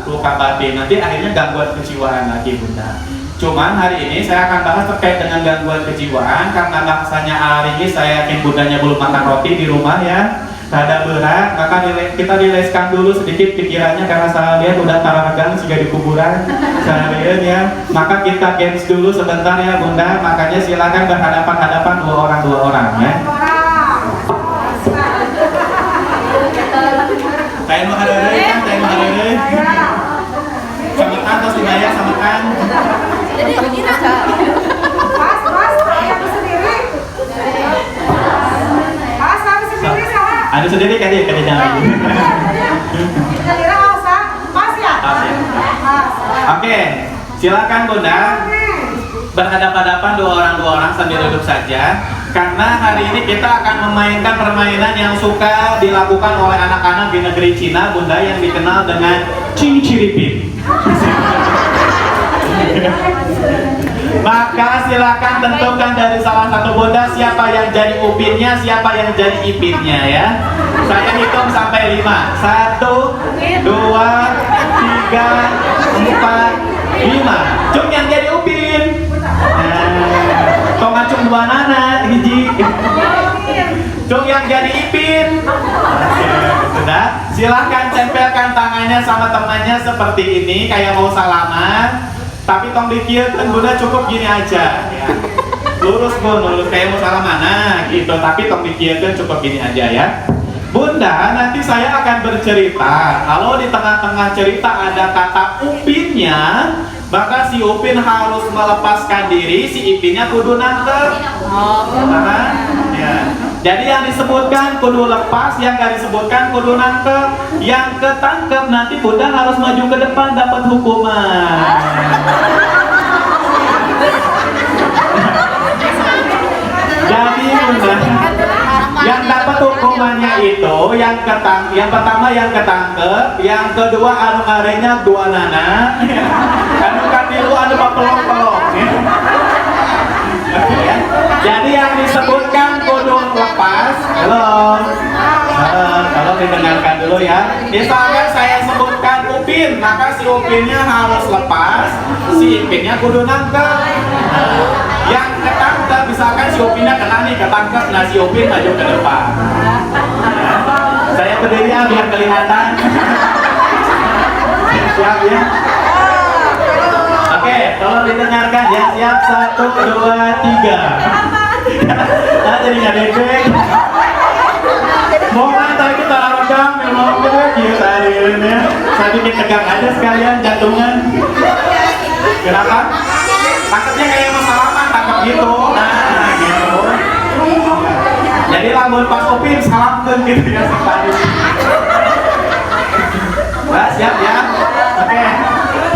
luka batin. Nanti akhirnya gangguan kejiwaan lagi bunda. Cuman hari ini saya akan bahas terkait dengan gangguan kejiwaan, karena bahasanya hari ini saya yakin bundanya belum makan roti di rumah ya. Rada berat, maka kita dileskan dulu sedikit pikirannya, karena saya lihat udah tararegang juga di kuburan seharian ya. Maka kita games dulu sebentar ya bunda, makanya silakan berhadapan-hadapan dua orang ya. Saya mau hadir kan, sametan terus dibayar sametan. Anu sendiri kan dia jangan. Oke, silakan bunda berhadapan-hadapan dua orang sambil duduk saja. Karena hari ini kita akan memainkan permainan yang suka dilakukan oleh anak-anak di negeri Cina bunda, yang dikenal dengan Cing Ciripin. Maka silakan tentukan dari salah satu bunda siapa yang jadi upinnya, siapa yang jadi ipinnya ya. Saya hitung hitung sampai 5. 1, 2, 3, 4, 5. Cung yang jadi Upin. Tong acung dua nana hiji. Cung yang jadi Ipin. Oke, sudah. Silahkan tempelkan tangannya sama temannya seperti ini, kayak mau salaman. Tapi tong dikieun Bunda cukup gini aja. Ya. Lurus Bu, lurus kayak mau salaman. Nah, gitu. Tapi tong dikieun cukup gini aja ya. Bunda, nanti saya akan bercerita. Kalau di tengah-tengah cerita ada kata Upinnya, maka si Upin harus melepaskan diri, si Ipinnya kudu nangkep. Ya. Jadi yang disebutkan kudu lepas, yang gak disebutkan kudu nangkep. Yang ketangkep nanti Bunda harus maju ke depan dapat hukuman. Jadi Bunda, yang dapat hukumannya itu yang pertama yang ketangkep, yang kedua anu arenya dua nana, anu katilu anu papelong-pelong. Ya. Jadi yang disebutkan kudu lepas. Halo. Kalau didengarkan dulu ya. Misalkan saya sebutkan Upin, maka si Upinnya harus lepas, si Ipinnya kudu nangkep. Yang ketangkep, misalkan si Upinnya kena nih ketangkep, nah si Upin maju ke depan. Ya. Saya berdiri ya biar kelihatan. Siap ya. Oke, tolong didengarkan ya. Siap, 1, 2, 3. Nah, jadi nggak dek. Mau ngantar kita rekam, memang kita hari ini ya. Saya bikin tegang aja sekalian jantungan. Kenapa? Takutnya kayak mau salaman, takut gitu. Nah, gitu. Jadi lambun pas Upin salamkan gitu ya sekali. Nah, siap ya. Oke.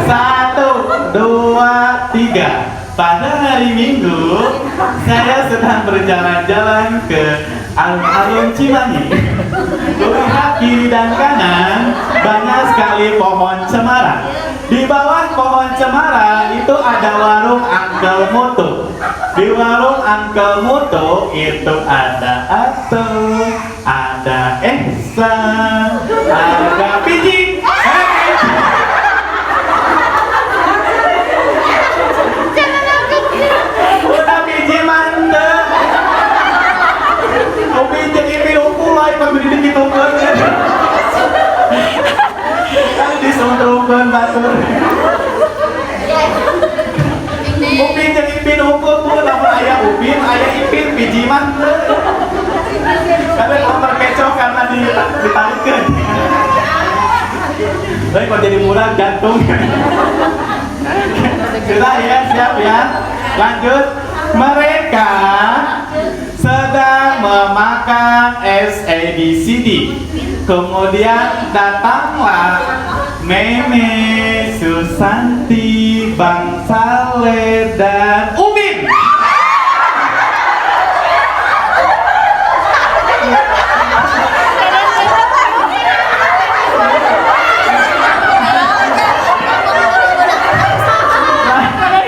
1, 2, 3. Pada hari Minggu, saya sedang berjalan-jalan ke alun-alun Cimahi. Kulihat kiri dan kanan banyak sekali pohon cemara. Di bawah pohon cemara itu ada warung Uncle Mutu. Di warung Uncle Mutu itu ada Ato, ada Esa, ada Piji. Udah Piji mantep. Upin jadi pilih mulai pemberian gitu kan. Kan disuntrungkan batur. Upin jadi Ipin hukum pun namun ayah Upin, ayah Ipin, Piji mantep. Karena nomor kecok karena ditarikkan. Tapi kalau jadi murah jantung. Sudah ya, siap ya. Lanjut. Mereka sedang memakan SABCD. Kemudian datanglah Meme, Susanti, Bang Saleh, dan Upin.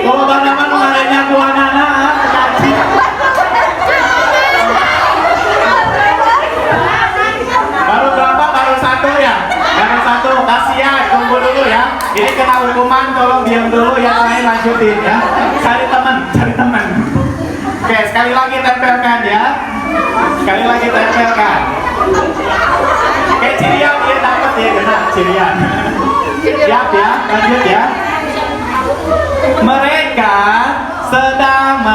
Kalau banaman mengarenya gua nana, baru berapa? Baru satu ya? Baru satu, kasihan, tunggu dulu ya. Ini kena hukuman, tolong diam dulu, yang lain lanjutin ya. Cari teman, cari teman. Oke, sekali lagi tempelkan ya. Sekali lagi tempelkan. Oke, cirian dia dapat ya, kena cirian. Siap ya, lanjut ya. Mereka sedang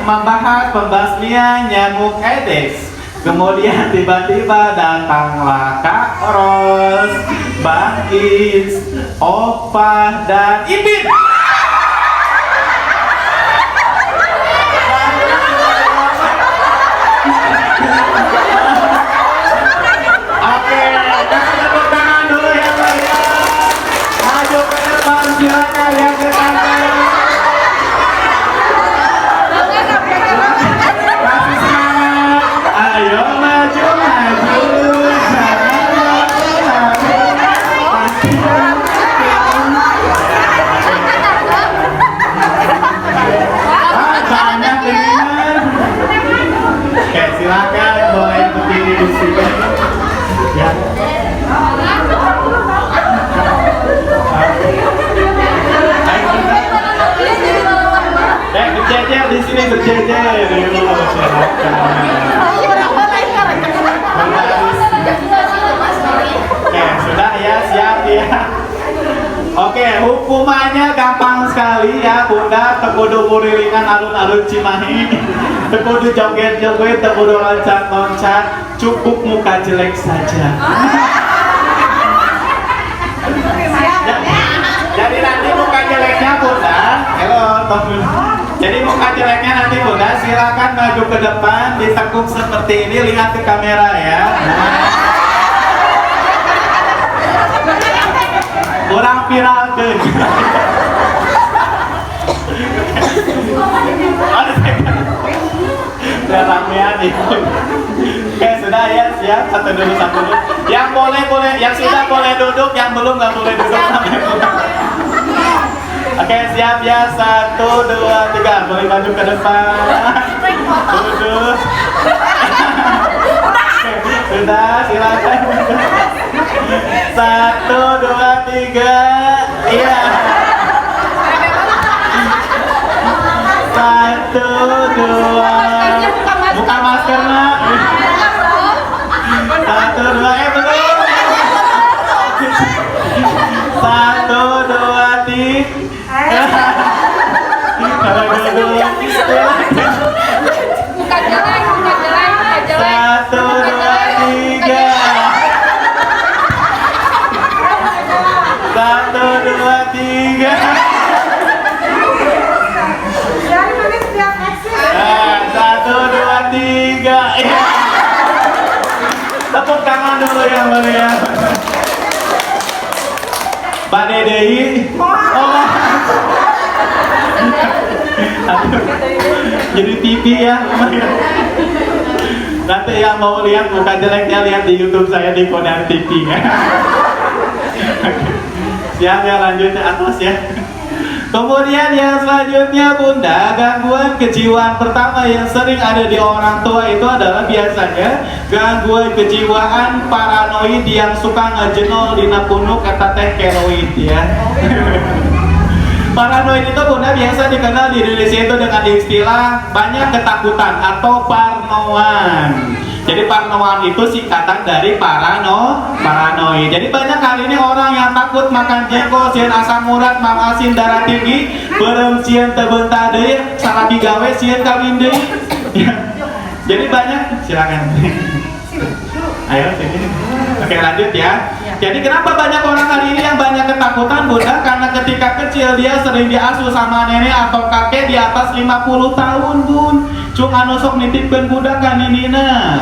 membahas pembasmian nyamuk Aedes. Kemudian tiba-tiba datanglah Kak Ros, Bang Is, Opah, dan Ipin. Oke, kasih tepuk tangan dulu yang meriah. Maju ke depan, silakan yang ke kanan. Kasih semangat. Ayo maju, maju. sekali ya Bunda, tekudu murilingan alun-alun Cimahi, tekudu joget-joget, tekudu loncat-loncat, cukup muka jelek saja. Jadi nanti muka jeleknya Bunda, jadi muka jeleknya nanti Bunda silakan maju ke depan, ditekuk seperti ini, lihat ke kamera ya. Orang viral tuh. Udah ramean itu. Oke sudah ya, siap, satu dulu. Yang boleh, yang sudah boleh duduk, yang belum nggak boleh duduk sampai pulang. Oke siap ya, 1, 2, 3, boleh maju ke depan. Duduk. Sudah, silakan. 1, 2, 3, iya. 1, 2, buka masker nak. 1, 2, belum. 1, 2, 3. Kalau dulu. 1, 2, 3. 1, 2, 3. 1, 2, 3. Tepuk tangan dulu yang meriah. Mbak Dedei. Oh. Jadi TV ya. Nanti yang mau lihat muka jeleknya lihat di YouTube saya di Kodar TV ya. Siap ya, lanjut ke atas ya. Kemudian yang selanjutnya Bunda, gangguan kejiwaan pertama yang sering ada di orang tua itu adalah biasanya gangguan kejiwaan paranoid yang suka ngejenol dina punuk kata teh keroid ya. Paranoid itu Bunda biasa dikenal di Indonesia itu dengan istilah banyak ketakutan atau parnoan. Jadi parnoan itu singkatan dari paranoid. Jadi banyak kali ini orang yang takut makan jengkol, sieun asam urat, mam asin, darah tinggi, beureum sieun teu beunta deui, sarapi gawe sieun kawin deui. Jadi banyak, silakan. Ayo sini. Oke lanjut ya. Jadi kenapa banyak orang hari ini yang banyak ketakutan Bunda? Karena ketika kecil dia sering diasuh sama nenek atau kakek di atas 50 tahun Bun. Cung anu sok nitipkeun budak ka ninina.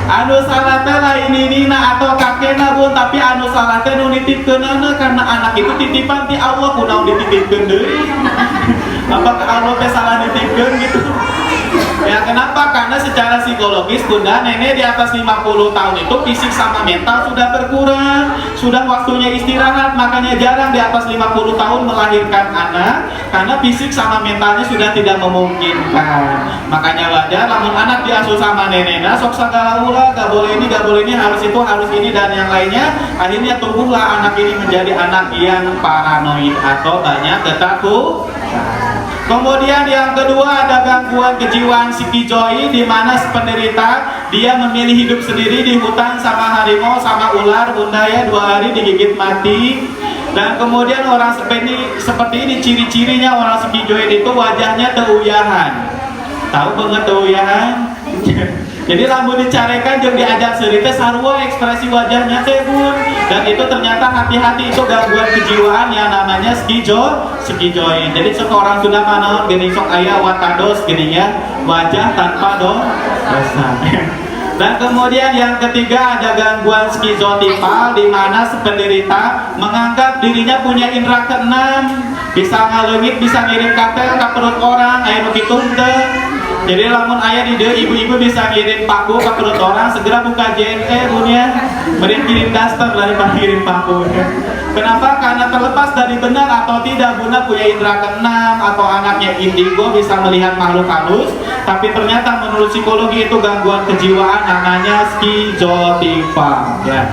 Anu salah teh lain ninina atau kakekna Bun, tapi anu salah teh nu nitipkeunana karena anak itu titipan ti Allah kunaon dititipkeun deui. Apakah Allah teh salah nitipkeun gitu? Ya kenapa? Karena secara psikologis Bunda, nenek di atas 50 tahun itu fisik sama mental sudah berkurang, sudah waktunya istirahat, makanya jarang di atas 50 tahun melahirkan anak karena fisik sama mentalnya sudah tidak memungkinkan. Makanya wajar namun anak diasuh sama neneknya sok sagala ulah, gak boleh ini, harus itu, harus ini dan yang lainnya, akhirnya tumbuhlah anak ini menjadi anak yang paranoid atau banyak ketakutan. Kemudian yang kedua ada gangguan kejiwaan skizoi di mana penderita dia memilih hidup sendiri di hutan sama harimau sama ular Bunda ya, 2 hari digigit mati. Dan kemudian orang seperti ini ciri-cirinya orang skizoid itu wajahnya teuyahan. Tahu banget teuyahan? Jadi rambut dicarekan jeung diajak seuri teh sarua ekspresi wajahnya teh Bun. Dan itu ternyata hati-hati itu gangguan kejiwaan yang namanya skizoid. Jadi seorang sudah manaon geuning sok aya watados geuning ya, wajah tanpa dosa. Dan kemudian yang ketiga ada gangguan skizotipal di mana penderita menganggap dirinya punya indera keenam, bisa ngaleungit, bisa ngirim katel ke perut orang, aya nu kitu teh. Jadi lamun ayah di dia ibu-ibu bisa ngirim paku ke perut orang, segera buka JNE Bun ya. Mending kirim daster daripada kirim paku. Kenapa? Karena terlepas dari benar atau tidak Bunda punya indera keenam atau anaknya indigo bisa melihat makhluk halus, tapi ternyata menurut psikologi itu gangguan kejiwaan namanya skizotipal ya.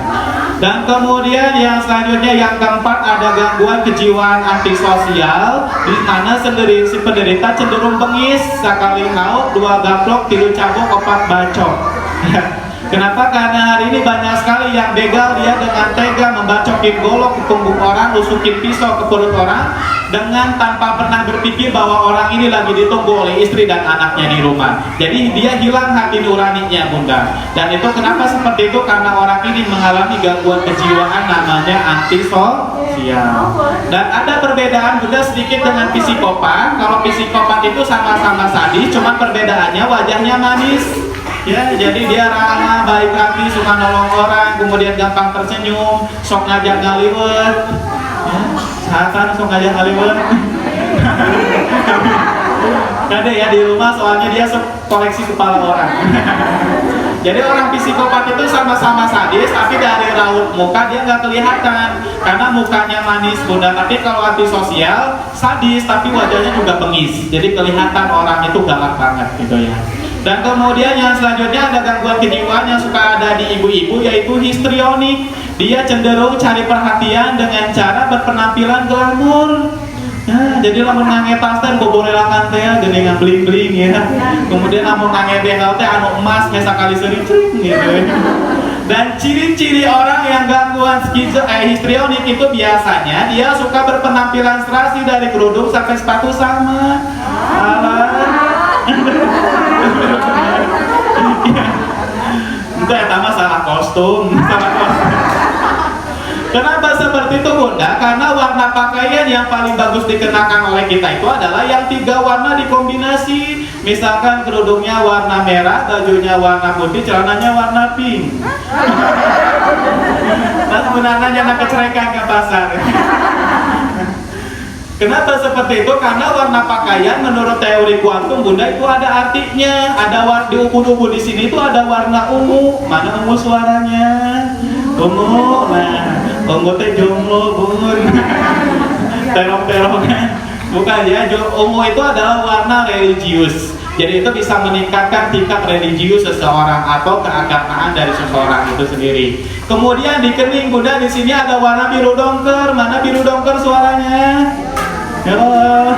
Dan kemudian yang selanjutnya yang keempat ada gangguan kejiwaan antisosial di mana si penderita cenderung bengis, sakali ngauk, 2 gaplok, 3 cabok, 4 bacok. Kenapa? Karena hari ini banyak sekali yang begal, dia dengan tega membacokin golok ke punggung orang, lusukin pisau ke perut orang, dengan tanpa pernah berpikir bahwa orang ini lagi ditunggu oleh istri dan anaknya di rumah. Jadi dia hilang hati nuraninya, Bunda. Dan itu kenapa seperti itu? Karena orang ini mengalami gangguan kejiwaan namanya antisosial. Dan ada perbedaan, Bunda, sedikit dengan psikopat. Kalau psikopat itu sama-sama sadis, cuma perbedaannya wajahnya manis. Ya, jadi dia ramah, baik hati, suka nolong orang, kemudian gampang tersenyum, sok ngajak ngaliwet. Ya, sehatan sok ngajak ngaliwet. Ada ya di rumah, soalnya dia koleksi kepala orang. Jadi orang psikopat itu sama-sama sadis, tapi dari raut muka dia nggak kelihatan karena mukanya manis, Bunda. Tapi kalau antisosial, sadis, tapi wajahnya juga bengis. Jadi kelihatan orang itu galak banget gitu ya. Dan kemudian yang selanjutnya ada gangguan kejiwaan yang suka ada di ibu-ibu, yaitu histrionik. Dia cenderung cari perhatian dengan cara berpenampilan glamor. Ya, jadi lamun ngange tas teh boborelakan teh geuningan bling-bling ya. Kemudian lamun ngange behel teh anu emas nya sakali seuring gitu. Dan ciri-ciri orang yang gangguan histrionik itu biasanya dia suka berpenampilan serasi dari kerudung sampai sepatu sama. Itu ya salah kostum, salah kostum. Kenapa seperti itu, Bunda? Karena warna pakaian yang paling bagus dikenakan oleh kita itu adalah yang 3 warna dikombinasi. Misalkan kerudungnya warna merah, bajunya warna putih, celananya warna pink. Dan sebenarnya anak kecerekan ke pasar. Kenapa seperti itu? Karena warna pakaian menurut teori kuantum, Bunda, itu ada artinya. Ada di ubu-ubu di sini itu ada warna ungu. Mana ungu suaranya? Ungu. Nah, ungu teh jomblo, Bun. Terong-terongan. Bukan ya, ungu itu adalah warna religius. Jadi itu bisa meningkatkan tingkat religius seseorang atau keagamaan dari seseorang itu sendiri. Kemudian di kening, Bunda, di sini ada warna biru dongker. Mana biru dongker suaranya? Halo.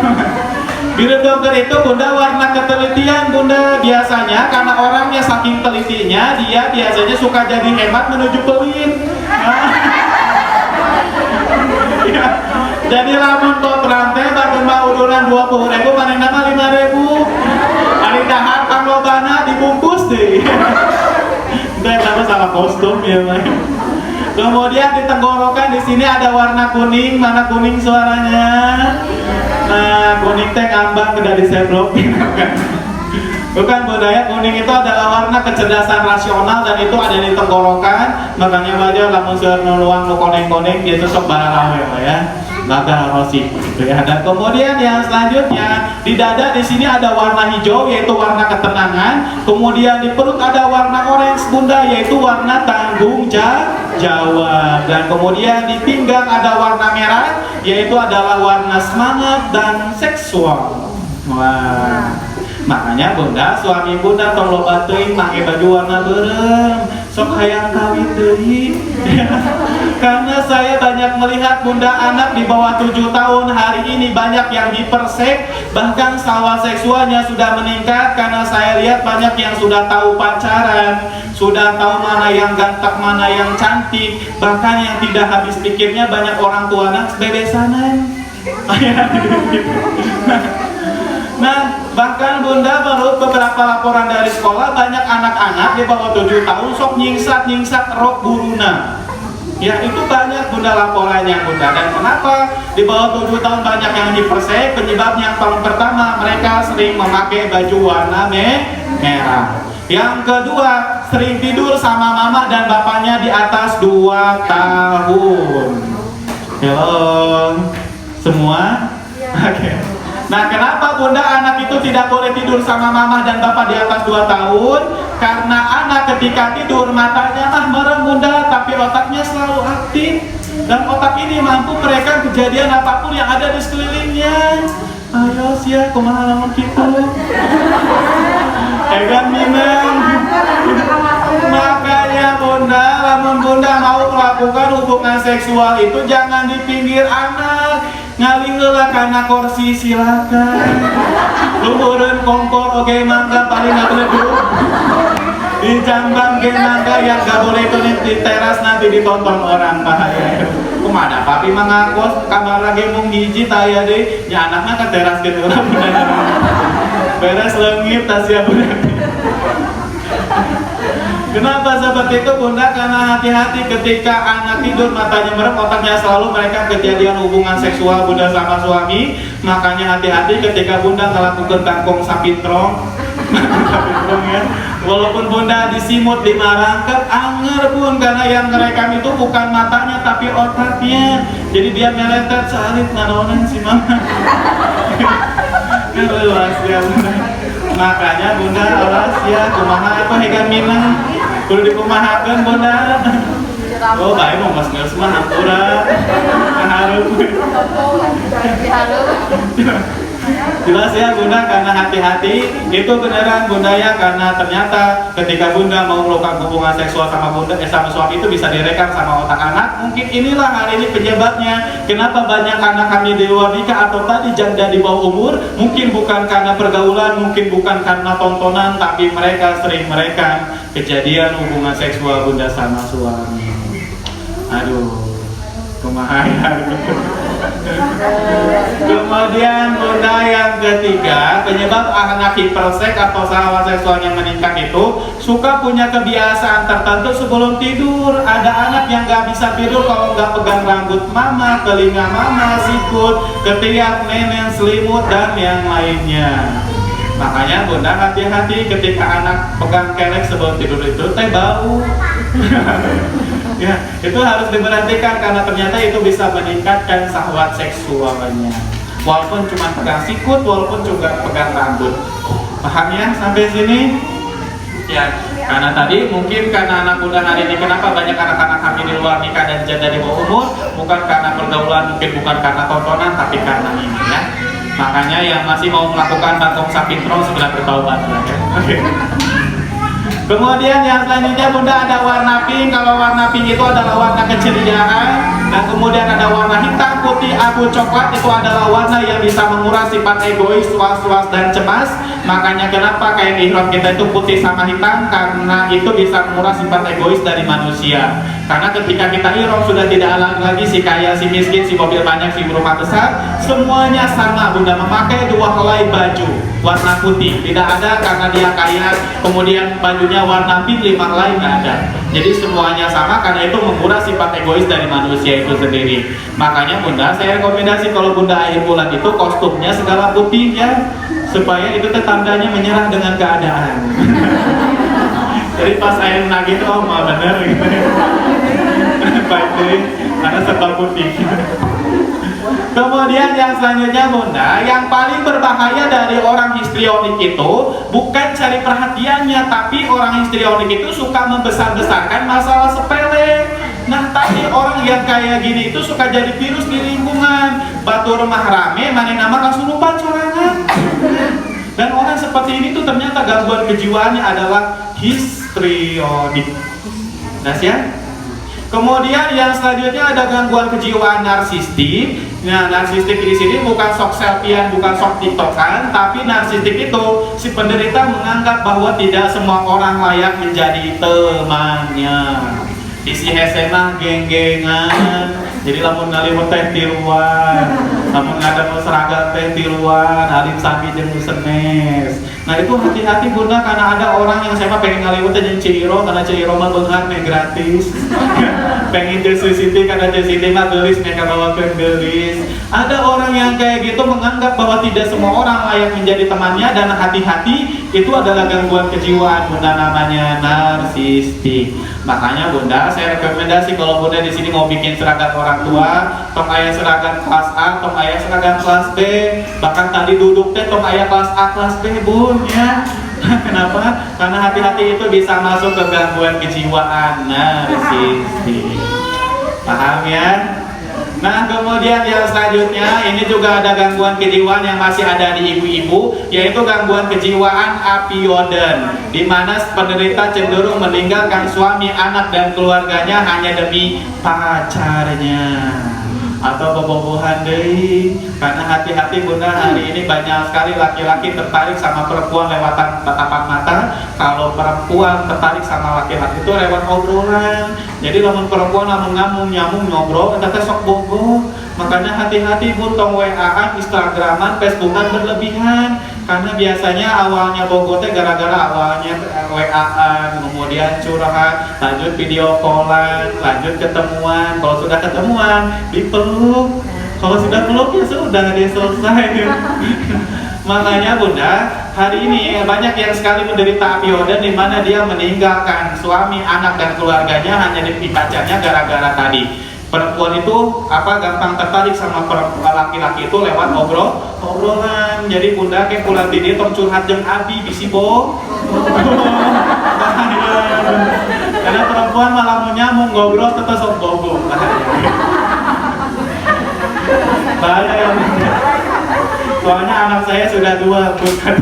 Biru dongker itu, Bunda, warna ketelitian, Bunda. Biasanya karena orangnya saking telitinya, dia biasanya suka jadi hemat menuju pelit. Ya. Jadi lamun tot rantai baru mau uduran 20.000, paling nama 5.000. Hari dahar panglobana dibungkus deh. Itu yang sama salah kostum ya, Mas. Kemudian di tenggorokan di sini ada warna kuning. Mana kuning suaranya? Nah, kuning teh ngambang ke dari sebrok. Bukan, budaya kuning itu adalah warna kecerdasan rasional dan itu ada di tenggorokan. Makanya wajah lamun seueur nu luang nu koneng-koneng dia sok bararawe ya. Baga rosi gitu ya. Dan kemudian yang selanjutnya di dada di sini ada warna hijau yaitu warna ketenangan. Kemudian di perut ada warna orange, Bunda, yaitu warna tanggung jawab. Dan kemudian di pinggang ada warna merah yaitu adalah warna semangat dan seksual. Wah. Makanya, Bunda, suami Bunda tong loba teuing make baju warna berem, sok hayang kawin deui. Karena saya banyak melihat, Bunda, anak di bawah 7 tahun hari ini banyak yang hiperseks, bahkan salwa seksualnya sudah meningkat karena saya lihat banyak yang sudah tahu pacaran, sudah tahu mana yang ganteng, mana yang cantik, bahkan yang tidak habis pikirnya banyak orang tua anak bebesanan. Nah, bahkan Bunda, menurut beberapa laporan dari sekolah, banyak anak-anak di bawah 7 tahun sok nyingsat rok guruna. Ya, itu banyak, Bunda, laporannya, Bunda. Dan kenapa di bawah 7 tahun banyak yang hiperseks? Penyebabnya yang paling pertama, mereka sering memakai baju warna merah. Yang kedua, sering tidur sama mama dan bapaknya di atas 2 tahun. Halo, semua? Oke. Nah, kenapa, Bunda, anak itu tidak boleh tidur sama mama dan bapak di atas 2 tahun? Karena anak ketika tidur matanya merem, Bunda, tapi otaknya selalu aktif. Dan otak ini mampu merekam kejadian apapun yang ada di sekelilingnya. Ayo sia, kumaha lamun kitu? Egan minang. Makanya, Bunda, lamun Bunda mau melakukan hubungan seksual itu jangan di pinggir anak. Ngaling heula kana kursi silakan. Luhureun kompor oge mangga paling ngabledug. Di jambang genangga yang gak boleh itu di teras nanti ditonton orang bahaya. Kumada papi mangakos kamar lagi mung hiji taya deh, ya anaknya ke teras gitu orang bener. Beres lengit tasya bener. Kenapa seperti itu bunda? Karena hati-hati ketika anak tidur matanya merem, otaknya selalu mereka kejadian hubungan seksual bunda sama suami. Makanya hati-hati ketika bunda melakukan kangkung sapintrong. Sapintrong ya. Walaupun bunda disimut dimarangkep, anger pun karena yang merekam itu bukan matanya tapi otaknya. Jadi dia meletet salit nanonan si mama. Luas ya bunda. Makanya bunda alas ya kumaha apa hega minang kudu dikumahakeun bunda. Oh bae mah mas geus mah hampura harup. Jelas ya bunda, karena hati-hati itu beneran bunda ya, karena ternyata ketika bunda mau melakukan hubungan seksual sama bunda sama suami itu bisa direkam sama otak anak. Mungkin inilah hari ini penyebabnya kenapa banyak anak kami di luar nikah atau tadi janda di bawah umur. Mungkin bukan karena pergaulan, mungkin bukan karena tontonan, tapi mereka sering merekam kejadian hubungan seksual bunda sama suami. Aduh, kumaha ya. Kemudian bunda yang ketiga, penyebab anak hiperseks atau syahwat seksualnya meningkat itu suka punya kebiasaan tertentu sebelum tidur. Ada anak yang gak bisa tidur kalau gak pegang rambut mama, telinga mama, sikut, ketiak, nenek, selimut, dan yang lainnya. Makanya bunda hati-hati ketika anak pegang kelek sebelum tidur itu teh bau. Ya, itu harus diperhatikan karena ternyata itu bisa meningkatkan syahwat seksualnya. Walaupun cuma pegang sikut, walaupun juga pegang rambut. Paham ya sampai sini? Ya, karena tadi mungkin karena anak bunda hari ini kenapa banyak anak-anak kami di luar nikah dan janda di bawah umur, bukan karena pergaulan, mungkin bukan karena tontonan, tapi karena ini ya. Makanya yang masih mau melakukan kangkung sapintrong segera bertaubat. Oke. Kemudian yang selanjutnya bunda ada warna pink. Kalau warna pink itu adalah warna keceriaan. Dan kemudian ada warna hitam, putih, abu, coklat. Itu adalah warna yang bisa menguras sifat egois, was-was, dan cemas. Makanya kenapa kain ihram kita itu putih sama hitam, karena itu bisa menguras sifat egois dari manusia. Karena ketika kita ihram sudah tidak ada lagi si kaya, si miskin, si mobil banyak, si rumah besar. Semuanya sama bunda, memakai dua helai baju warna putih. Tidak ada karena dia kaya kemudian bajunya warna pink 5 helai, nggak ada. Jadi semuanya sama karena itu menguras sifat egois dari manusia itu sendiri. Makanya bunda saya rekomendasi kalau bunda akhir bulan itu kostumnya segala putih ya, supaya itu tandanya menyerah dengan keadaan. Jadi pas air nagih itu oh mah bener gitu. Baik deh, karena serba putih. Kemudian yang selanjutnya bunda, yang paling berbahaya dari orang histrionik itu bukan cari perhatiannya, tapi orang histrionik itu suka membesar-besarkan masalah sepele. Nah tadi orang yang kayak gini itu suka jadi virus di lingkungan. Batur mah rame, mana nama kasurupan sorangan. Dan orang seperti ini tuh ternyata gangguan kejiwaannya adalah histrionik. Nah ya. Kemudian yang selanjutnya ada gangguan kejiwaan narsistik. Nah, narsistik di sini bukan sok selfiean, bukan sok tiktokan, tapi narsistik itu si penderita menganggap bahwa tidak semua orang layak menjadi temannya. Isi SMA geng-gengan. Jadi lamun ngaliwat teh tiluan, lamun ngadang seragam teh tiluan, halim sapi jeung senes. Nah itu hati-hati bunda karena ada orang yang saya pengen ngaliwat teh jeung Ciro karena Ciro mah beunghar meh gratis. Pengen jeung Siti karena Siti mah geulis meh kabawakeun geulis. Ada orang yang kayak gitu menganggap bahwa tidak semua orang layak menjadi temannya, dan hati-hati itu adalah gangguan kejiwaan bunda, namanya narsistik. Makanya bunda saya rekomendasi kalau bunda di sini mau bikin seragam orang tua, tong aya seragam kelas A, tong aya seragam kelas B, bahkan tadi duduk teh tong aya kelas A, kelas B bun ya. Kenapa? Karena hati-hati itu bisa masuk ke gangguan kejiwaan narsistik. Paham ya? Nah kemudian yang selanjutnya ini juga ada gangguan kejiwaan yang masih ada di ibu-ibu, yaitu gangguan kejiwaan apioden, di mana penderita cenderung meninggalkan suami, anak, dan keluarganya hanya demi pacarnya. atau bobogohan deui. Karena hati-hati Bunda, hari ini banyak sekali laki-laki tertarik sama perempuan lewat tatapan mata. Kalau perempuan tertarik sama laki-laki itu lewat obrolan. Jadi lamun perempuan lamun ngamung nyamung ngobrol eta teh sok bogo. Makanya hati-hati Bu, tong WA-an, Instagraman, Facebookan berlebihan. Karena biasanya awalnya bogo teh gara-gara awalnya WA-an, kemudian curhat, lanjut video callan, lanjut ketemuan. Kalau sudah ketemuan dipeluk. Kalau sudah peluk ya sudah dia selesai. Makanya Bunda, hari ini banyak yang sekali menderita APOD di mana dia meninggalkan suami, anak dan keluarganya hanya di pacarnya gara-gara tadi. Perempuan itu gampang tertarik sama laki-laki itu lewat obrolan. Jadi Bunda kayak pulang di dia tong curhat jeung abi bisi bo. Karena perempuan malah mau nyamung ngobrol tetap sok bogo. Bahaya ya. Soalnya anak saya sudah 2 bukan.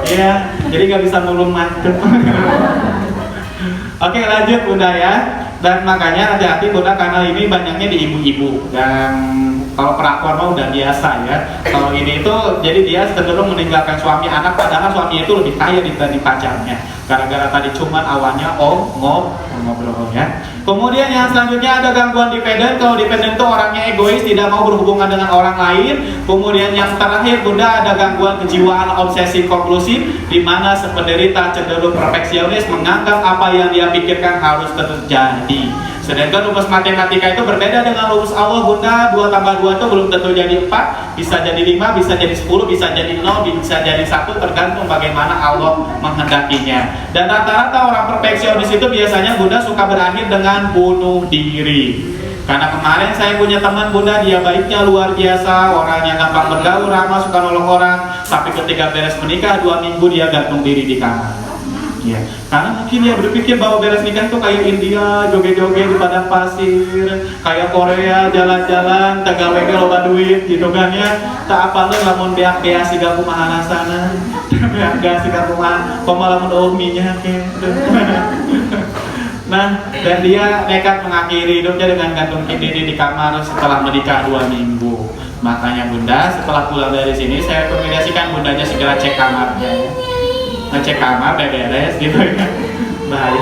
Iya, jadi nggak bisa ngulung mantep. Oke, lanjut Bunda ya. Dan makanya hati-hati Bunda, karena ini banyaknya di ibu-ibu. Dan kalau perakuan mah udah biasa ya. Kalau ini itu jadi dia cenderung meninggalkan suami, anak, padahal suami itu lebih kaya dibanding pacarnya. Gara-gara tadi cuman awalnya ngobrol ya. Kemudian yang selanjutnya ada gangguan dependen. Kalau dependen itu orangnya egois, tidak mau berhubungan dengan orang lain. Kemudian yang terakhir Bunda, ada gangguan kejiwaan obsesif kompulsif, di mana penderita cenderung perfeksionis, menganggap apa yang dia pikirkan harus terjadi. Sedangkan rumus matematika itu berbeda dengan rumus Allah Bunda. 2 tambah 2 itu belum tentu jadi 4, bisa jadi 5, bisa jadi 10, bisa jadi 0, bisa jadi 1, tergantung bagaimana Allah menghendakinya. Dan rata-rata orang perfeksionis itu biasanya Bunda suka berakhir dengan bunuh diri. Karena kemarin saya punya teman Bunda, dia baiknya luar biasa, orangnya gampang bergaul, ramah, suka nolong orang, tapi ketika beres menikah 2 minggu dia gantung diri di kamar. Ya, karena mungkin dia berpikir bahwa beres nikah itu kayak India, joget-joget di padang pasir, kayak Korea, jalan-jalan, tagawege loba duit gitu kan ya. Tak apa lu lamun beak-beak siga kumaha rasana. Beak-beak siga kumaha, komo lamun minyak ya. Nah, dan dia nekat mengakhiri hidupnya dengan gantung diri di kamar setelah menikah 2 minggu. Makanya Bunda, setelah pulang dari sini saya rekomendasikan Bundanya segera cek kamarnya ya. Ngecek kamar beres gitu ya, bahaya.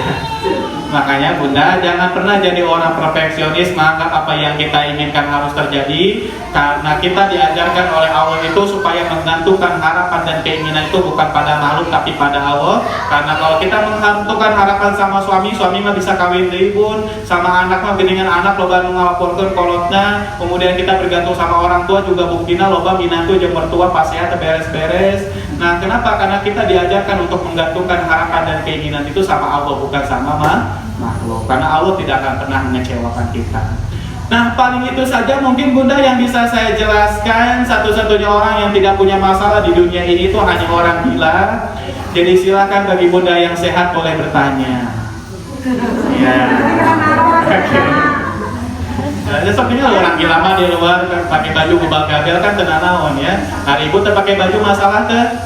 Makanya Bunda jangan pernah jadi orang perfeksionis, menganggap apa yang kita inginkan harus terjadi. Karena kita diajarkan oleh Allah itu supaya menggantungkan harapan dan keinginan itu bukan pada makhluk tapi pada Allah. Karena kalau kita menggantungkan harapan sama suami mah bisa kawin deui Bun, sama anak mah geningan anak loba nu ngalaporkeun kolotna. Kemudian kita bergantung sama orang tua juga buktina loba minantu jeung mertua pas sehat beres-beres. Nah, kenapa? Karena kita diajarkan untuk menggantungkan harapan dan keinginan itu sama Allah, bukan sama makhluk. Karena Allah tidak akan pernah mengecewakan kita. Nah, paling itu saja mungkin Bunda yang bisa saya jelaskan. Satu-satunya orang yang tidak punya masalah di dunia ini itu hanya orang gila. Jadi silakan bagi Bunda yang sehat boleh bertanya. Ya. Sepertinya orang gila mah di luar pakai baju gubal gabel kan tenang naon ya. Hari Ibu terpakai baju masalah teh.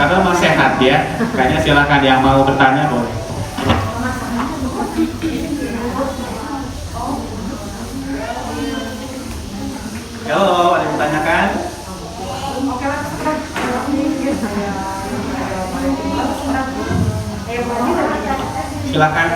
Karena masih sehat ya. Kayaknya silakan yang mau bertanya boleh. Halo, ada yang ditanyakan? Silakan.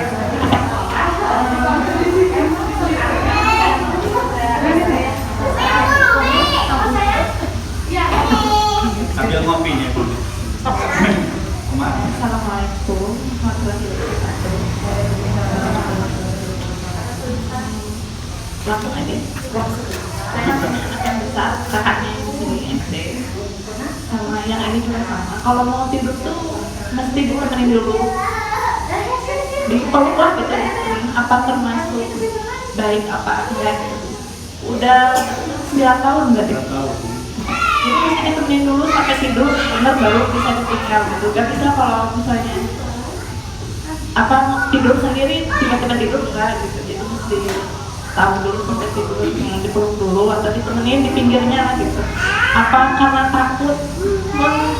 Sambil ngopinya dulu. Assalamualaikum warahmatullahi wabarakatuh. Langsung aja. Saya punya anak yang besar, kakaknya yang sini SD. Sama yang ini juga sama. Kalau mau tidur tuh mesti ditemenin dulu. Dipeluk lah gitu. Apa termasuk baik apa enggak? Udah 9 tahun nggak tidur? Jadi mesti ditemenin dulu sampai tidur benar baru bisa ditinggal gitu. Gak bisa kalau misalnya apa tidur sendiri tiba-tiba tidur enggak gitu. Jadi mesti tahu dulu sampai tidur, dipeluk dulu atau ditemenin di pinggirnya lah gitu. Apa karena takut,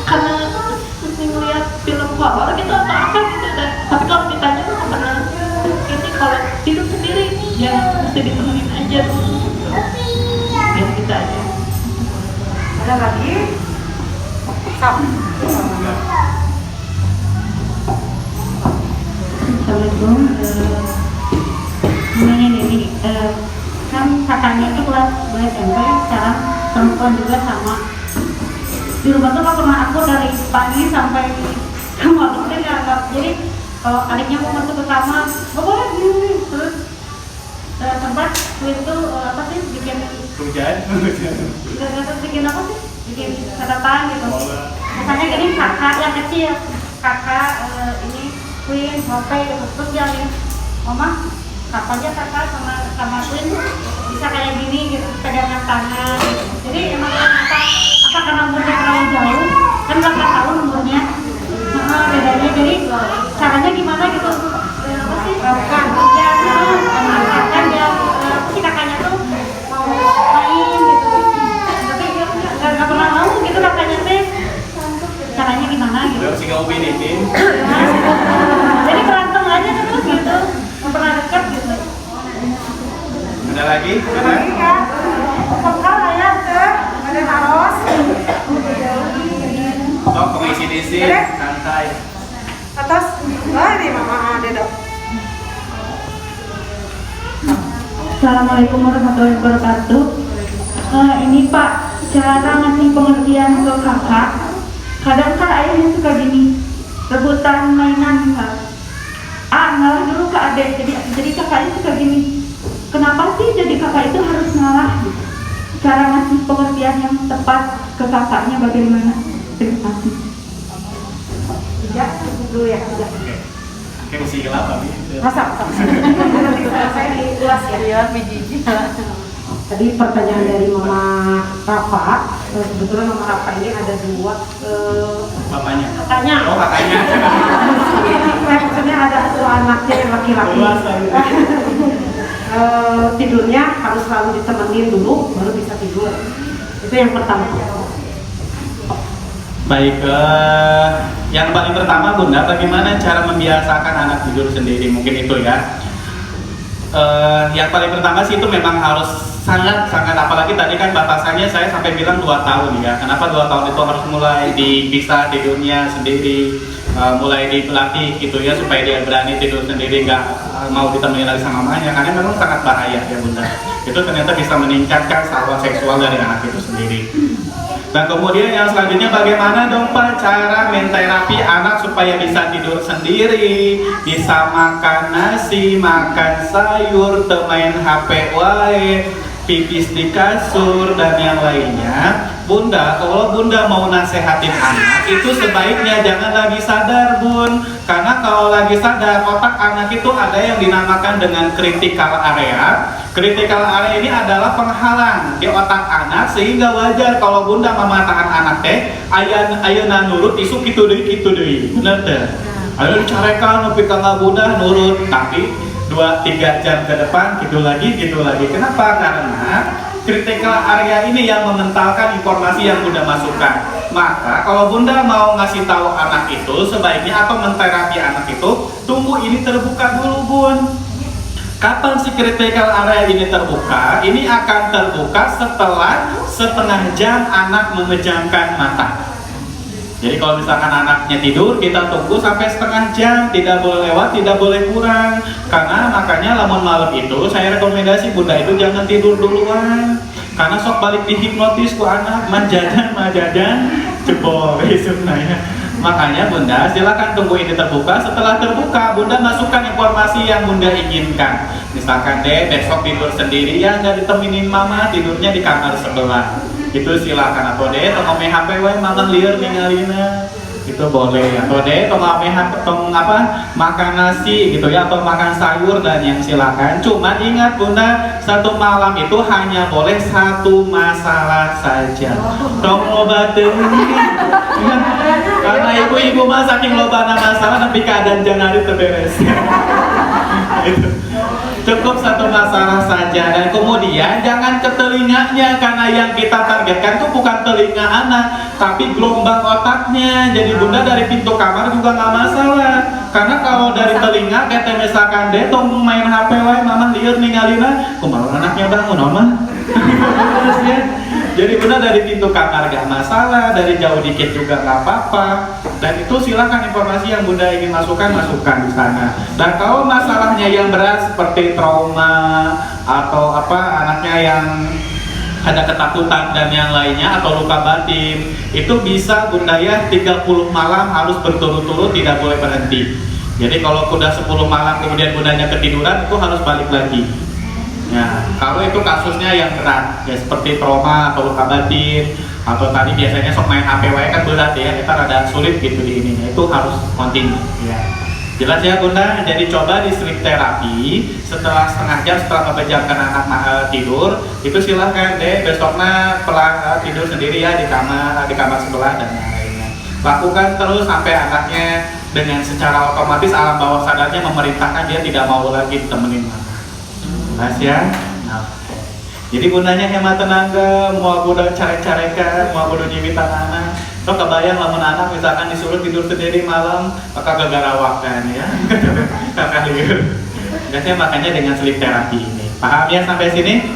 karena mesti ngeliat film horor gitu atau apa gitu. Tapi kalau ditanya tuh pernah ini kalau tidur sendiri ya mesti ditemenin aja pijet biar kita aja. Ada lagi? Sam. Assalamualaikum. Ini kan kakaknya itu kelas 2 SMP, sekarang perempuan juga sama. Di rumah tuh nggak pernah aku dari pagi sampai malam tuh nggak. Jadi kalau adiknya mau masuk ke kamar, nggak boleh gini. Terus tempat itu apa sih bikin Hujan. nggak bikin apa sih? Bikin catatan gitu. Misalnya gini kakak yang kecil, kakak ini Queen, Mope, terus dia nih, Mama, kapan aja kakak sama Queen tuh bisa kayak gini gitu, pegangan tangan gitu. Jadi emang apa karena umurnya terlalu jauh, kan nggak tahu umurnya, bedanya. Jadi caranya gimana gitu, apa sih? Kan dia kan dia si kakaknya tuh mau main gitu, tapi dia nggak pernah mau gitu kakaknya teh. Caranya gimana gitu? Udah sih kamu binitin. Jadi berantem aja terus gitu, nggak pernah dekat gitu. Ada lagi? Lagi kan? Pokoknya ya teh, ada harus. Sok pengisi disi, santai. Atas, ini mama Dedok. Assalamualaikum warahmatullahi wabarakatuh. Ini Pak, cara ngasih pengertian ke kakak. Kadang kan ayahnya suka gini, rebutan mainan Pak. Ngalah dulu ke adek, jadi kakaknya suka gini. Kenapa sih jadi kakak itu harus ngalah? Cara ngasih pengertian yang tepat ke kakaknya bagaimana? Terima kasih. Ya, dulu ya. Kayak mesti gelap tapi. Masak. Nanti saya diulas ya. Iya, biji. Tadi pertanyaan dari Mama Rafa, sebetulnya Mama Rafa ini ada dua Bapaknya. kakaknya. Oh kakaknya. Maksudnya ada dua anaknya yang laki-laki. Luas lagi. Tidurnya harus selalu ditemenin dulu, baru bisa tidur. Itu yang pertama. Baik, yang paling pertama Bunda, bagaimana cara membiasakan anak tidur sendiri? Mungkin itu ya. Yang paling pertama sih itu memang harus sangat, apalagi tadi kan batasannya saya sampai bilang 2 tahun ya. Kenapa 2 tahun itu harus mulai dipisah tidurnya sendiri, mulai dilatih gitu ya, supaya dia berani tidur sendiri, nggak mau ditemani lagi sama mamanya, karena memang sangat bahaya ya Bunda. Itu ternyata bisa meningkatkan saraf seksual dari anak itu sendiri. Dan kemudian yang selanjutnya, bagaimana dong Pak cara menterapi anak supaya bisa tidur sendiri, bisa makan nasi, makan sayur, main HP wae, pipis di kasur, dan yang lainnya. Bunda, kalau Bunda mau nasehatin anak, itu sebaiknya jangan lagi sadar Bun. Karena kalau lagi sadar, otak anak itu ada yang dinamakan dengan critical area. Critical area ini adalah penghalang di otak anak, sehingga wajar kalau Bunda mematakan anak teh ayeuna nurut isu kitu deui bener teh. Ayo dicarekan nepi ka Bunda nurut, tapi 2-3 jam ke depan gitu lagi. Kenapa? Karena critical area ini yang mengentalkan informasi yang Bunda masukkan. Maka kalau Bunda mau ngasih tahu anak itu sebaiknya, atau menterapi anak itu, tunggu ini terbuka dulu Bun. Kapan si critical area ini terbuka? Ini akan terbuka setelah setengah jam anak memejamkan mata. Jadi kalau misalkan anaknya tidur, kita tunggu sampai setengah jam, tidak boleh lewat, tidak boleh kurang. Karena makanya lamun malam itu saya rekomendasi Bunda itu jangan tidur duluan. Karena sok balik dihipnotis ku anak, majajan, jebol sebenarnya. Makanya Bunda silakan tunggu ini terbuka. Setelah terbuka, Bunda masukkan informasi yang Bunda inginkan. Misalkan deh besok tidur sendiri ya, nggak ditemenin mama, tidurnya di kamar sebelah. Itu silakan. Atau deh tong ame HP wae mama lieur ningalina. Itu boleh. Atau deh tong ame HP makan nasi gitu ya, atau makan sayur, dan yang silakan. Cuma ingat Bunda, satu malam itu hanya boleh 1 masalah saja. Tong loba teuing. Karena ibu-ibu mah saking lobana masalah tapi keadaan janari terberes. Gitu. Cukup satu masalah saja, dan kemudian jangan ke telinganya, karena yang kita targetkan tuh bukan telinga anak, tapi gelombang otaknya. Jadi bunda dari pintu kamar juga nggak masalah, karena kalau dari telinga kayak misalkan dia tuh main HP wae, mama liur ningalina, kumaha anaknya bangun, mama. Terus ya. Jadi benar dari pintu kamar gak masalah, dari jauh dikit juga gak apa-apa. Dan itu silakan informasi yang bunda ingin masukkan di sana. Dan kalau masalahnya yang berat seperti trauma atau apa anaknya yang ada ketakutan dan yang lainnya atau luka batin, itu bisa bunda ya 30 malam harus berturut-turut, tidak boleh berhenti. Jadi kalau udah 10 malam kemudian bundanya ketiduran, itu harus balik lagi. Ya, kalau itu kasusnya yang berat, ya seperti trauma atau luka batin, atau tadi biasanya sok main HP wae kan berat ya, kita rada sulit gitu di ininya, itu harus continue. Ya. Jelas ya bunda, jadi coba di sleep therapy setelah setengah jam setelah memejamkan anak tidur, itu silahkan deh besoknya pelan tidur sendiri ya di kamar sebelah dan lain-lainnya. Lakukan terus sampai anaknya dengan secara otomatis alam bawah sadarnya memerintahkan dia tidak mau lagi ditemenin mama. Mas ya, nah, jadi bundanya hemat tenaga, mau budak carek-carekan, mau budak nyimitan anak. So kebayang lamun anak misalkan disuruh tidur sendiri malam, maka gagarawak kan ya, kakak liur. Biasanya makanya dengan sleep therapy ini. Paham ya sampai sini?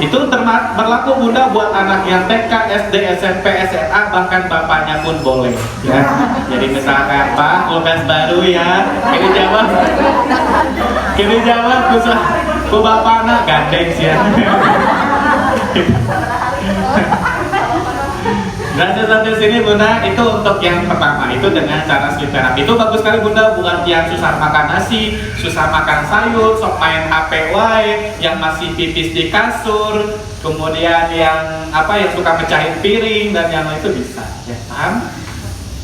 Itu berlaku bunda buat anak yang TK, SD, SMP, SMA, bahkan bapaknya pun boleh ya. Jadi misalkan Pak, kulkas baru ya, kini jawab ku bapakna gandeng sih ya. Dan sampai sini bunda, itu untuk yang pertama, itu dengan cara sleep therapy. Itu bagus sekali bunda, bukan yang susah makan nasi, susah makan sayur, sok main HP wae, yang masih pipis di kasur, kemudian yang yang suka mecahin piring dan yang lain itu bisa, ya paham?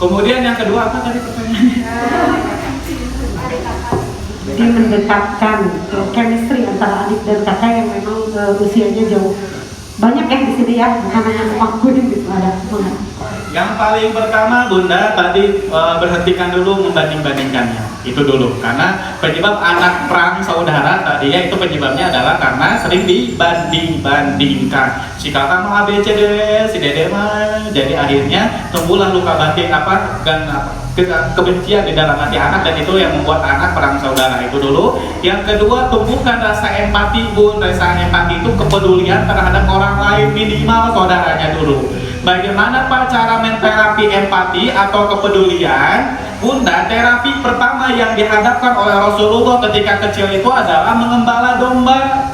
Kemudian yang kedua apa tadi pertanyaannya? Jadi mendekatkan chemistry antara adik dan kakak yang memang usianya jauh. Banyak ya di sini ya, bukan hanya rumahku gitu ada. Yang paling pertama bunda tadi berhentikan dulu membanding-bandingkannya, itu dulu, karena penyebab anak perang saudara tadi ya itu penyebabnya adalah karena sering dibanding-bandingkan. Si kakak mau ABCD, si dede mah, jadi akhirnya tumbuhlah luka batin dan kebencian di dalam hati anak, dan itu yang membuat anak perang saudara. Itu dulu. Yang kedua, tumbuhkan rasa empati bun. Rasa empati itu kepedulian terhadap orang lain, minimal saudaranya dulu. Bagaimana Pak cara menterapi empati atau kepedulian? Bunda, terapi pertama yang dihadapkan oleh Rasulullah ketika kecil itu adalah mengembala domba.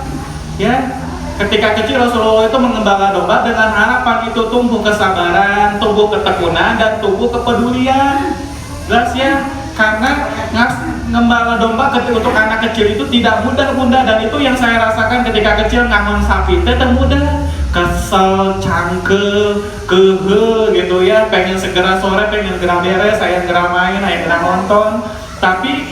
Ya, ketika kecil Rasulullah itu mengembala domba dengan harapan itu tumbuh kesabaran, tumbuh ketekunan, dan tumbuh kepedulian. Jelas ya, karena ngembala domba untuk anak kecil itu tidak mudah bunda, dan itu yang saya rasakan ketika kecil ngangon sapi itu mudah, kesel, cangkel, kehe gitu ya, pengen segera sore, pengen segera beres, saya segera main, saya segera nonton, tapi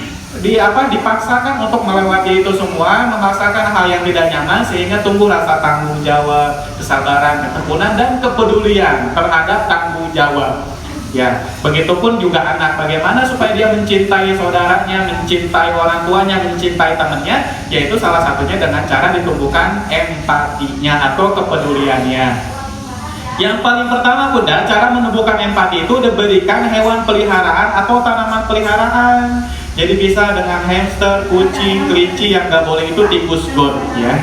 dipaksakan untuk melewati itu semua, memaksakan hal yang tidak nyaman sehingga tumbuh rasa tanggung jawab, kesabaran, ketekunan, dan kepedulian terhadap tanggung jawab. Ya, begitupun juga anak, bagaimana supaya dia mencintai saudaranya, mencintai orang tuanya, mencintai temannya, yaitu salah satunya dengan cara ditumbuhkan empatinya atau kepeduliannya. Yang paling pertama bunda, cara menumbuhkan empati itu diberikan hewan peliharaan atau tanaman peliharaan. Jadi bisa dengan hamster, kucing, kelinci, yang nggak boleh itu tikus got ya.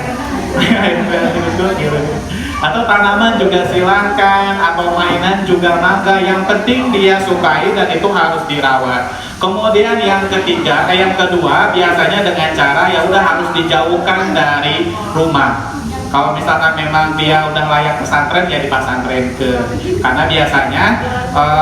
Atau tanaman juga silahkan, atau mainan juga mangga, yang penting dia sukai dan itu harus dirawat. Kemudian yang kedua biasanya dengan cara ya udah harus dijauhkan dari rumah. Kalau misalkan memang dia udah layak pesantren ya dipasantren karena biasanya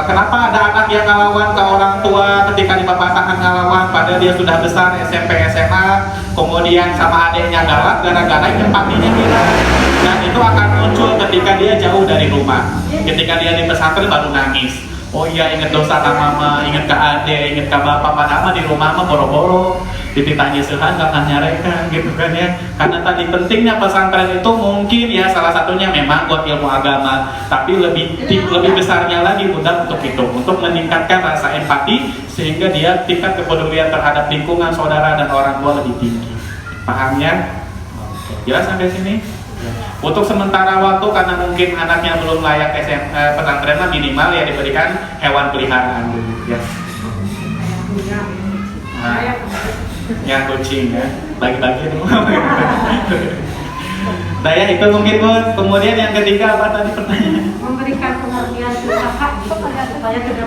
kenapa ada anak yang ngelawan ke orang tua ketika di pasangan ngelawan padahal dia sudah besar SMP SMA, kemudian sama adiknya galak gara-gara empatinya hilang, dan itu akan muncul ketika dia jauh dari rumah. Ketika dia di pesantren baru nangis, oh iya inget dosa ke mama, inget ke adik, inget ke bapak, padahal di rumah mah boro-boro ditanya sehan gak akan nyarekan gitu kan ya. Karena tadi pentingnya pesantren itu mungkin ya salah satunya memang buat ilmu agama, tapi lebih besarnya lagi bunda untuk itu, untuk meningkatkan rasa empati sehingga dia tingkat kepedulian terhadap lingkungan, saudara, dan orang tua lebih tinggi. Paham ya? Oke. Jelas sampai sini? Untuk sementara waktu karena mungkin anaknya belum layak pesantren, minimal ya diberikan hewan peliharaan dulu ya. Nah, yang kucing ya, bagi-bagi dong. Nah ya itu mungkin Bu. Kemudian yang ketiga apa tadi pertanyaan? Memberikan pengertian ke kakak gitu supaya tidak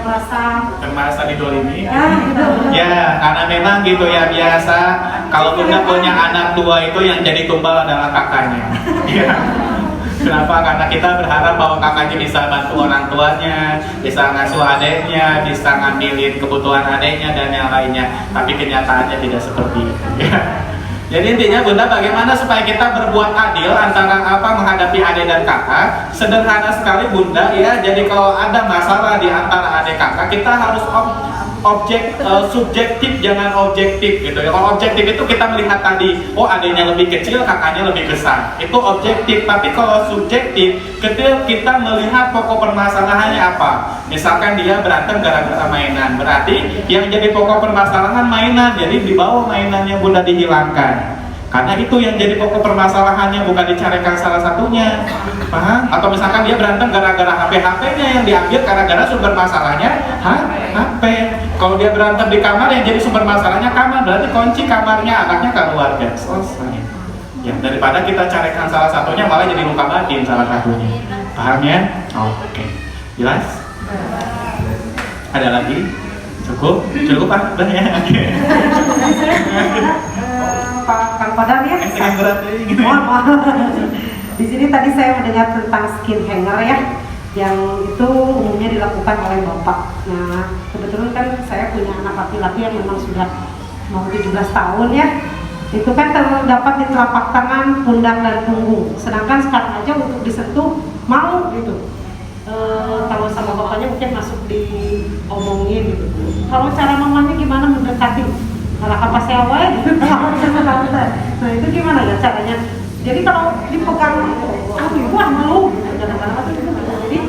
merasa didolimi. gitu. Ya, karena memang gitu ya biasa kalau Bunda punya anak dua itu yang jadi tumbal adalah kakaknya. Ya. Kenapa? Karena kita berharap bahwa kakaknya bisa bantu orang tuanya, bisa ngasuh adeknya, bisa ngambilin kebutuhan adeknya dan yang lainnya. Tapi kenyataannya tidak seperti itu. Ya. Jadi intinya Bunda bagaimana supaya kita berbuat adil antara menghadapi adik dan kakak. Sederhana sekali Bunda ya. Jadi kalau ada masalah di antara adik kakak, kita harus subjektif jangan objektif gitu ya. Kalau objektif itu kita melihat tadi, oh adiknya lebih kecil, kakaknya lebih besar. Itu objektif. Tapi kalau subjektif, ketika kita melihat pokok permasalahannya apa. Misalkan dia berantem gara-gara mainan, berarti yang jadi pokok permasalahan mainan. Jadi dibawa mainannya Bunda dihilangkan. Karena itu yang jadi pokok permasalahannya, bukan dicarikan salah satunya. Paham? Atau misalkan dia berantem gara-gara HP-nya yang diambil gara-gara sumber masalahnya HP. Kalau dia berantem di kamar yang jadi sumber masalahnya kamar, berarti kunci kamarnya anaknya keluarga. Selesai. Ya, daripada kita carikan salah satunya malah jadi luka batin salah satunya. Paham ya? Oke. Jelas? Ada lagi? Cukup? Cukup Pak? Udah ya? Oke. Pak Kang Padang ya. Yang berat gitu. Maaf. Di sini tadi saya mendengar tentang skin hanger ya, yang itu umumnya dilakukan oleh bapak. Nah, kebetulan kan saya punya anak laki-laki yang memang sudah mau 17 tahun ya. Itu kan terdapat di telapak tangan, pundak dan punggung. Sedangkan sekarang aja untuk disentuh mau gitu. Kalau sama bapaknya mungkin masuk diomongin gitu. Kalau cara mamanya gimana mendekati? Malah apa sewa gitu. Nah itu gimana ya caranya? Jadi kalau dipegang, aduh wah malu gitu. Kadang-kadang itu jadi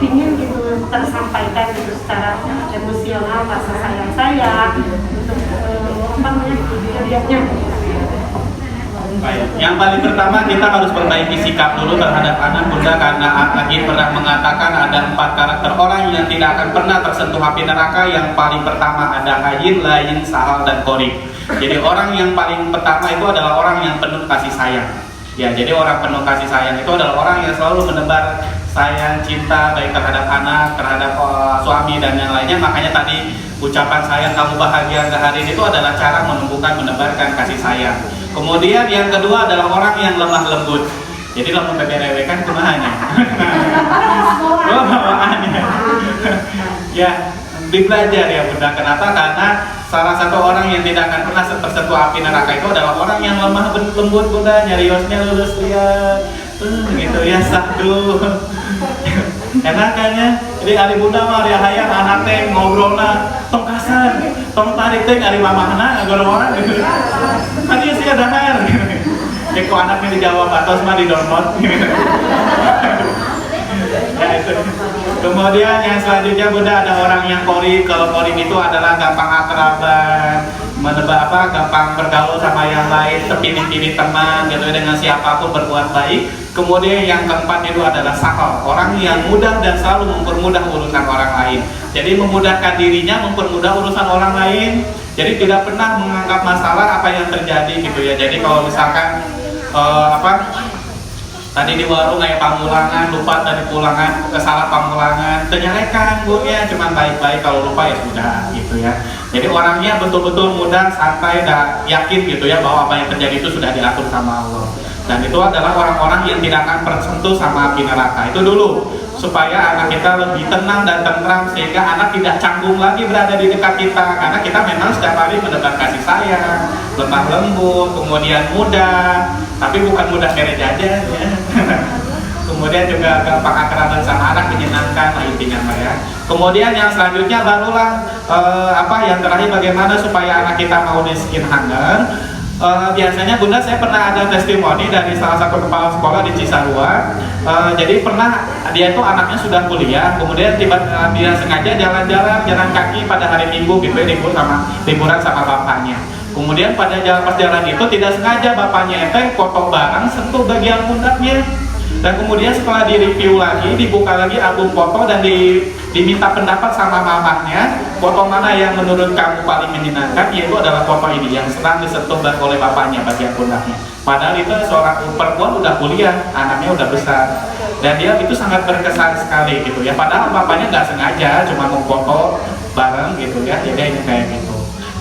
dingin gitu tersampaikan gitu secara emosional rasa sayang saya untuk apa namanya dilihatnya. Baik. Yang paling pertama kita harus perbaiki sikap dulu terhadap anak Bunda, karena Agin pernah mengatakan ada 4 karakter orang yang tidak akan pernah tersentuh api neraka. Yang paling pertama ada Hayin, Layin, Sahal, dan Korik. Jadi orang yang paling pertama itu adalah orang yang penuh kasih sayang. Ya, jadi orang penuh kasih sayang itu adalah orang yang selalu menebar sayang, cinta baik terhadap anak, terhadap suami dan yang lainnya. Makanya tadi ucapan sayang kamu bahagia ke hari ini itu adalah cara menumbuhkan, menebarkan kasih sayang. Kemudian yang kedua adalah orang yang lemah lembut. Jadi lamun PBRW kan kumahanya. Oh, bawaannya. Ya, belajar ya Bunda. Kenapa? Karena salah satu orang yang tidak akan pernah tersentuh api neraka itu adalah orang yang lemah lembut Bunda. Nyariosnya lulus lihat. Gitu ya, satu. Enakannya, jadi ari Bunda mah ari hayang anak teh ngobrolna tong kasar, tong tarik teh ari mamahna ngagorowan gitu. Kan ieu sia dahar. Ya kok anaknya dijawab atos mah di download. Ya itu. Kemudian yang selanjutnya Bunda ada orang yang korik. Kalau korik itu adalah gampang akraban, gampang bergaul sama yang lain, terpilih-pilih teman gitu dengan siapapun berbuat baik. Kemudian yang keempat itu adalah Sahal, orang yang mudah dan selalu mempermudah urusan orang lain. Jadi memudahkan dirinya, mempermudah urusan orang lain. Jadi tidak pernah menganggap masalah apa yang terjadi gitu ya. Jadi kalau misalkan tadi di warung kayak pamulangan, lupa tadi pulangan, salah pamulangan, ternyalekan Bu ya, cuman baik-baik, kalau lupa ya sudah gitu ya. Jadi orangnya betul-betul mudah, santai, dan yakin gitu ya bahwa apa yang terjadi itu sudah diatur sama Allah. Dan itu adalah orang-orang yang tidak akan tersentuh sama api neraka. Itu dulu, supaya anak kita lebih tenang dan tentram, sehingga anak tidak canggung lagi berada di dekat kita. Karena kita memang setiap hari mendebar kasih sayang, lemah lembut, kemudian mudah, tapi bukan mudah kere jajan ya. Kemudian juga gampang akraban sama anak, menyenangkan lah intinya Mbak ya. Kemudian yang selanjutnya barulah yang terakhir, bagaimana supaya anak kita mau di skin hanger. Biasanya Bunda, saya pernah ada testimoni dari salah satu kepala sekolah di Cisarua. Jadi pernah dia itu anaknya sudah kuliah, kemudian tiba-tiba dia sengaja jalan kaki pada hari Minggu gitu ya, liburan sama bapaknya. Kemudian pada pas jalan itu tidak sengaja bapaknya foto barang sentuh bagian pundaknya. Dan kemudian setelah direview lagi, dibuka lagi album foto dan diminta pendapat sama mamahnya, foto mana yang menurut kamu paling menyenangkan, yaitu adalah foto ini yang sedang disentuh oleh bapaknya bagian pundaknya. Padahal itu seorang perempuan udah kuliah, anaknya udah besar, dan dia itu sangat berkesan sekali gitu ya. Padahal bapaknya nggak sengaja, cuma mau foto bareng gitu ya, jadi ini kayak gitu.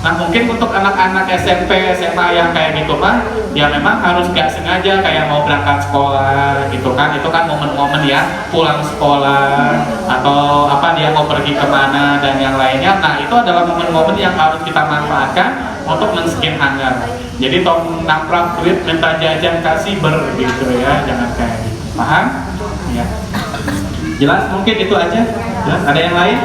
Nah mungkin untuk anak-anak SMP, SMA yang kayak gitu mah, ya memang harus gak sengaja kayak mau berangkat sekolah gitu kan, itu kan momen-momen ya, pulang sekolah atau apa dia mau pergi kemana dan yang lainnya. Nah itu adalah momen-momen yang harus kita manfaatkan untuk men-skin hangar. Jadi tong naprak duit minta jajan kasih gitu ya, jangan kayak gitu. Paham? Ya. Jelas? Mungkin itu aja. Jelas? Ada yang lain?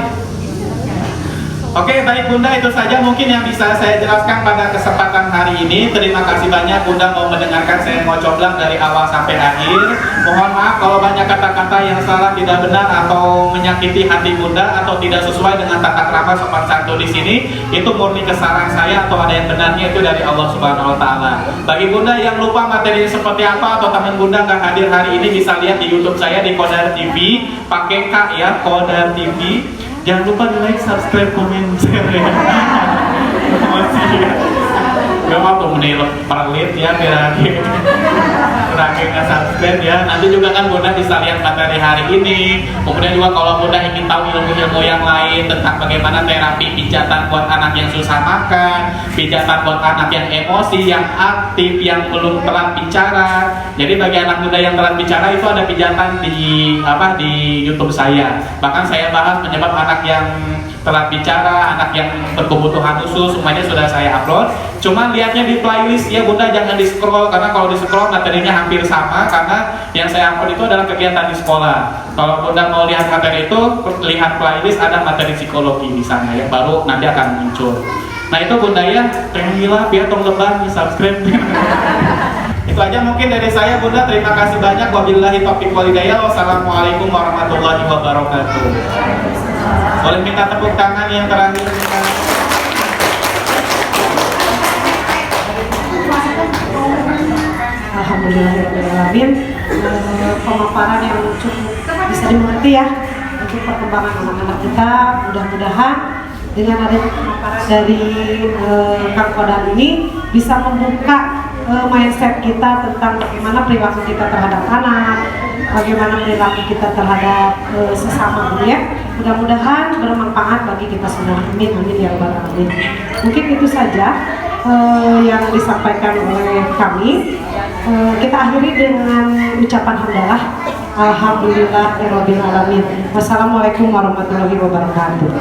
Oke, baik Bunda, itu saja mungkin yang bisa saya jelaskan pada kesempatan hari ini. Terima kasih banyak Bunda mau mendengarkan saya ngocoblang dari awal sampai akhir. Mohon maaf kalau banyak kata-kata yang salah, tidak benar atau menyakiti hati Bunda atau tidak sesuai dengan tata krama sopan santun di sini. Itu murni kesalahan saya atau ada yang benarnya itu dari Allah Subhanahu wa taala. Bagi Bunda yang lupa materi seperti apa atau teman Bunda nggak hadir hari ini, bisa lihat di YouTube saya di Qodar TV, pakai K ya, Qodar TV. Jangan lupa di like, subscribe, komen, share ya. Masih ya. Gak mau tuh menilai perlit ya, terakhir nggak subscribe ya. Nanti juga kan Bunda bisa lihat materi hari ini. Kemudian juga kalau Bunda ingin tahu ilmu-ilmu yang lain tentang bagaimana terapi pijatan buat anak yang susah makan, pijatan buat anak yang emosi, yang aktif, yang belum telat bicara. Jadi bagi anak muda yang telat bicara itu ada pijatan di YouTube saya. Bahkan saya bahas penyebab anak yang telat bicara, anak yang berkebutuhan khusus, semuanya sudah saya upload. Cuma lihatnya di playlist ya Bunda, jangan di scroll, karena kalau di scroll materinya hampir sama, karena yang saya upload itu adalah kegiatan di sekolah. Kalau Bunda mau lihat materi itu, lihat playlist, ada materi psikologi di sana ya, baru nanti akan muncul. Nah itu Bunda ya, tenggilah biar tong lebar di subscribe. Itu aja mungkin dari saya Bunda, terima kasih banyak. Wabillahi taufiq wal hidayah. Wassalamualaikum warahmatullahi wabarakatuh. Boleh minta tepuk tangan yang terakhir. Alhamdulillahirrahmanirrahim. Pemaparan yang cukup bisa dimengerti ya untuk perkembangan anak-anak kita. Mudah-mudahan dengan adanya pemaparan dari Kang Qodar ini bisa membuka mindset kita tentang bagaimana perilaku kita terhadap anak, bagaimana perilaku kita terhadap sesama ya. Mudah-mudahan bermanfaat bagi kita semua. Amin, amin ya rabbal alamin. Mungkin itu saja yang disampaikan oleh kami. Kita akhiri dengan ucapan hamdalah. Alhamdulillahirabbil alamin. Wassalamualaikum warahmatullahi wabarakatuh.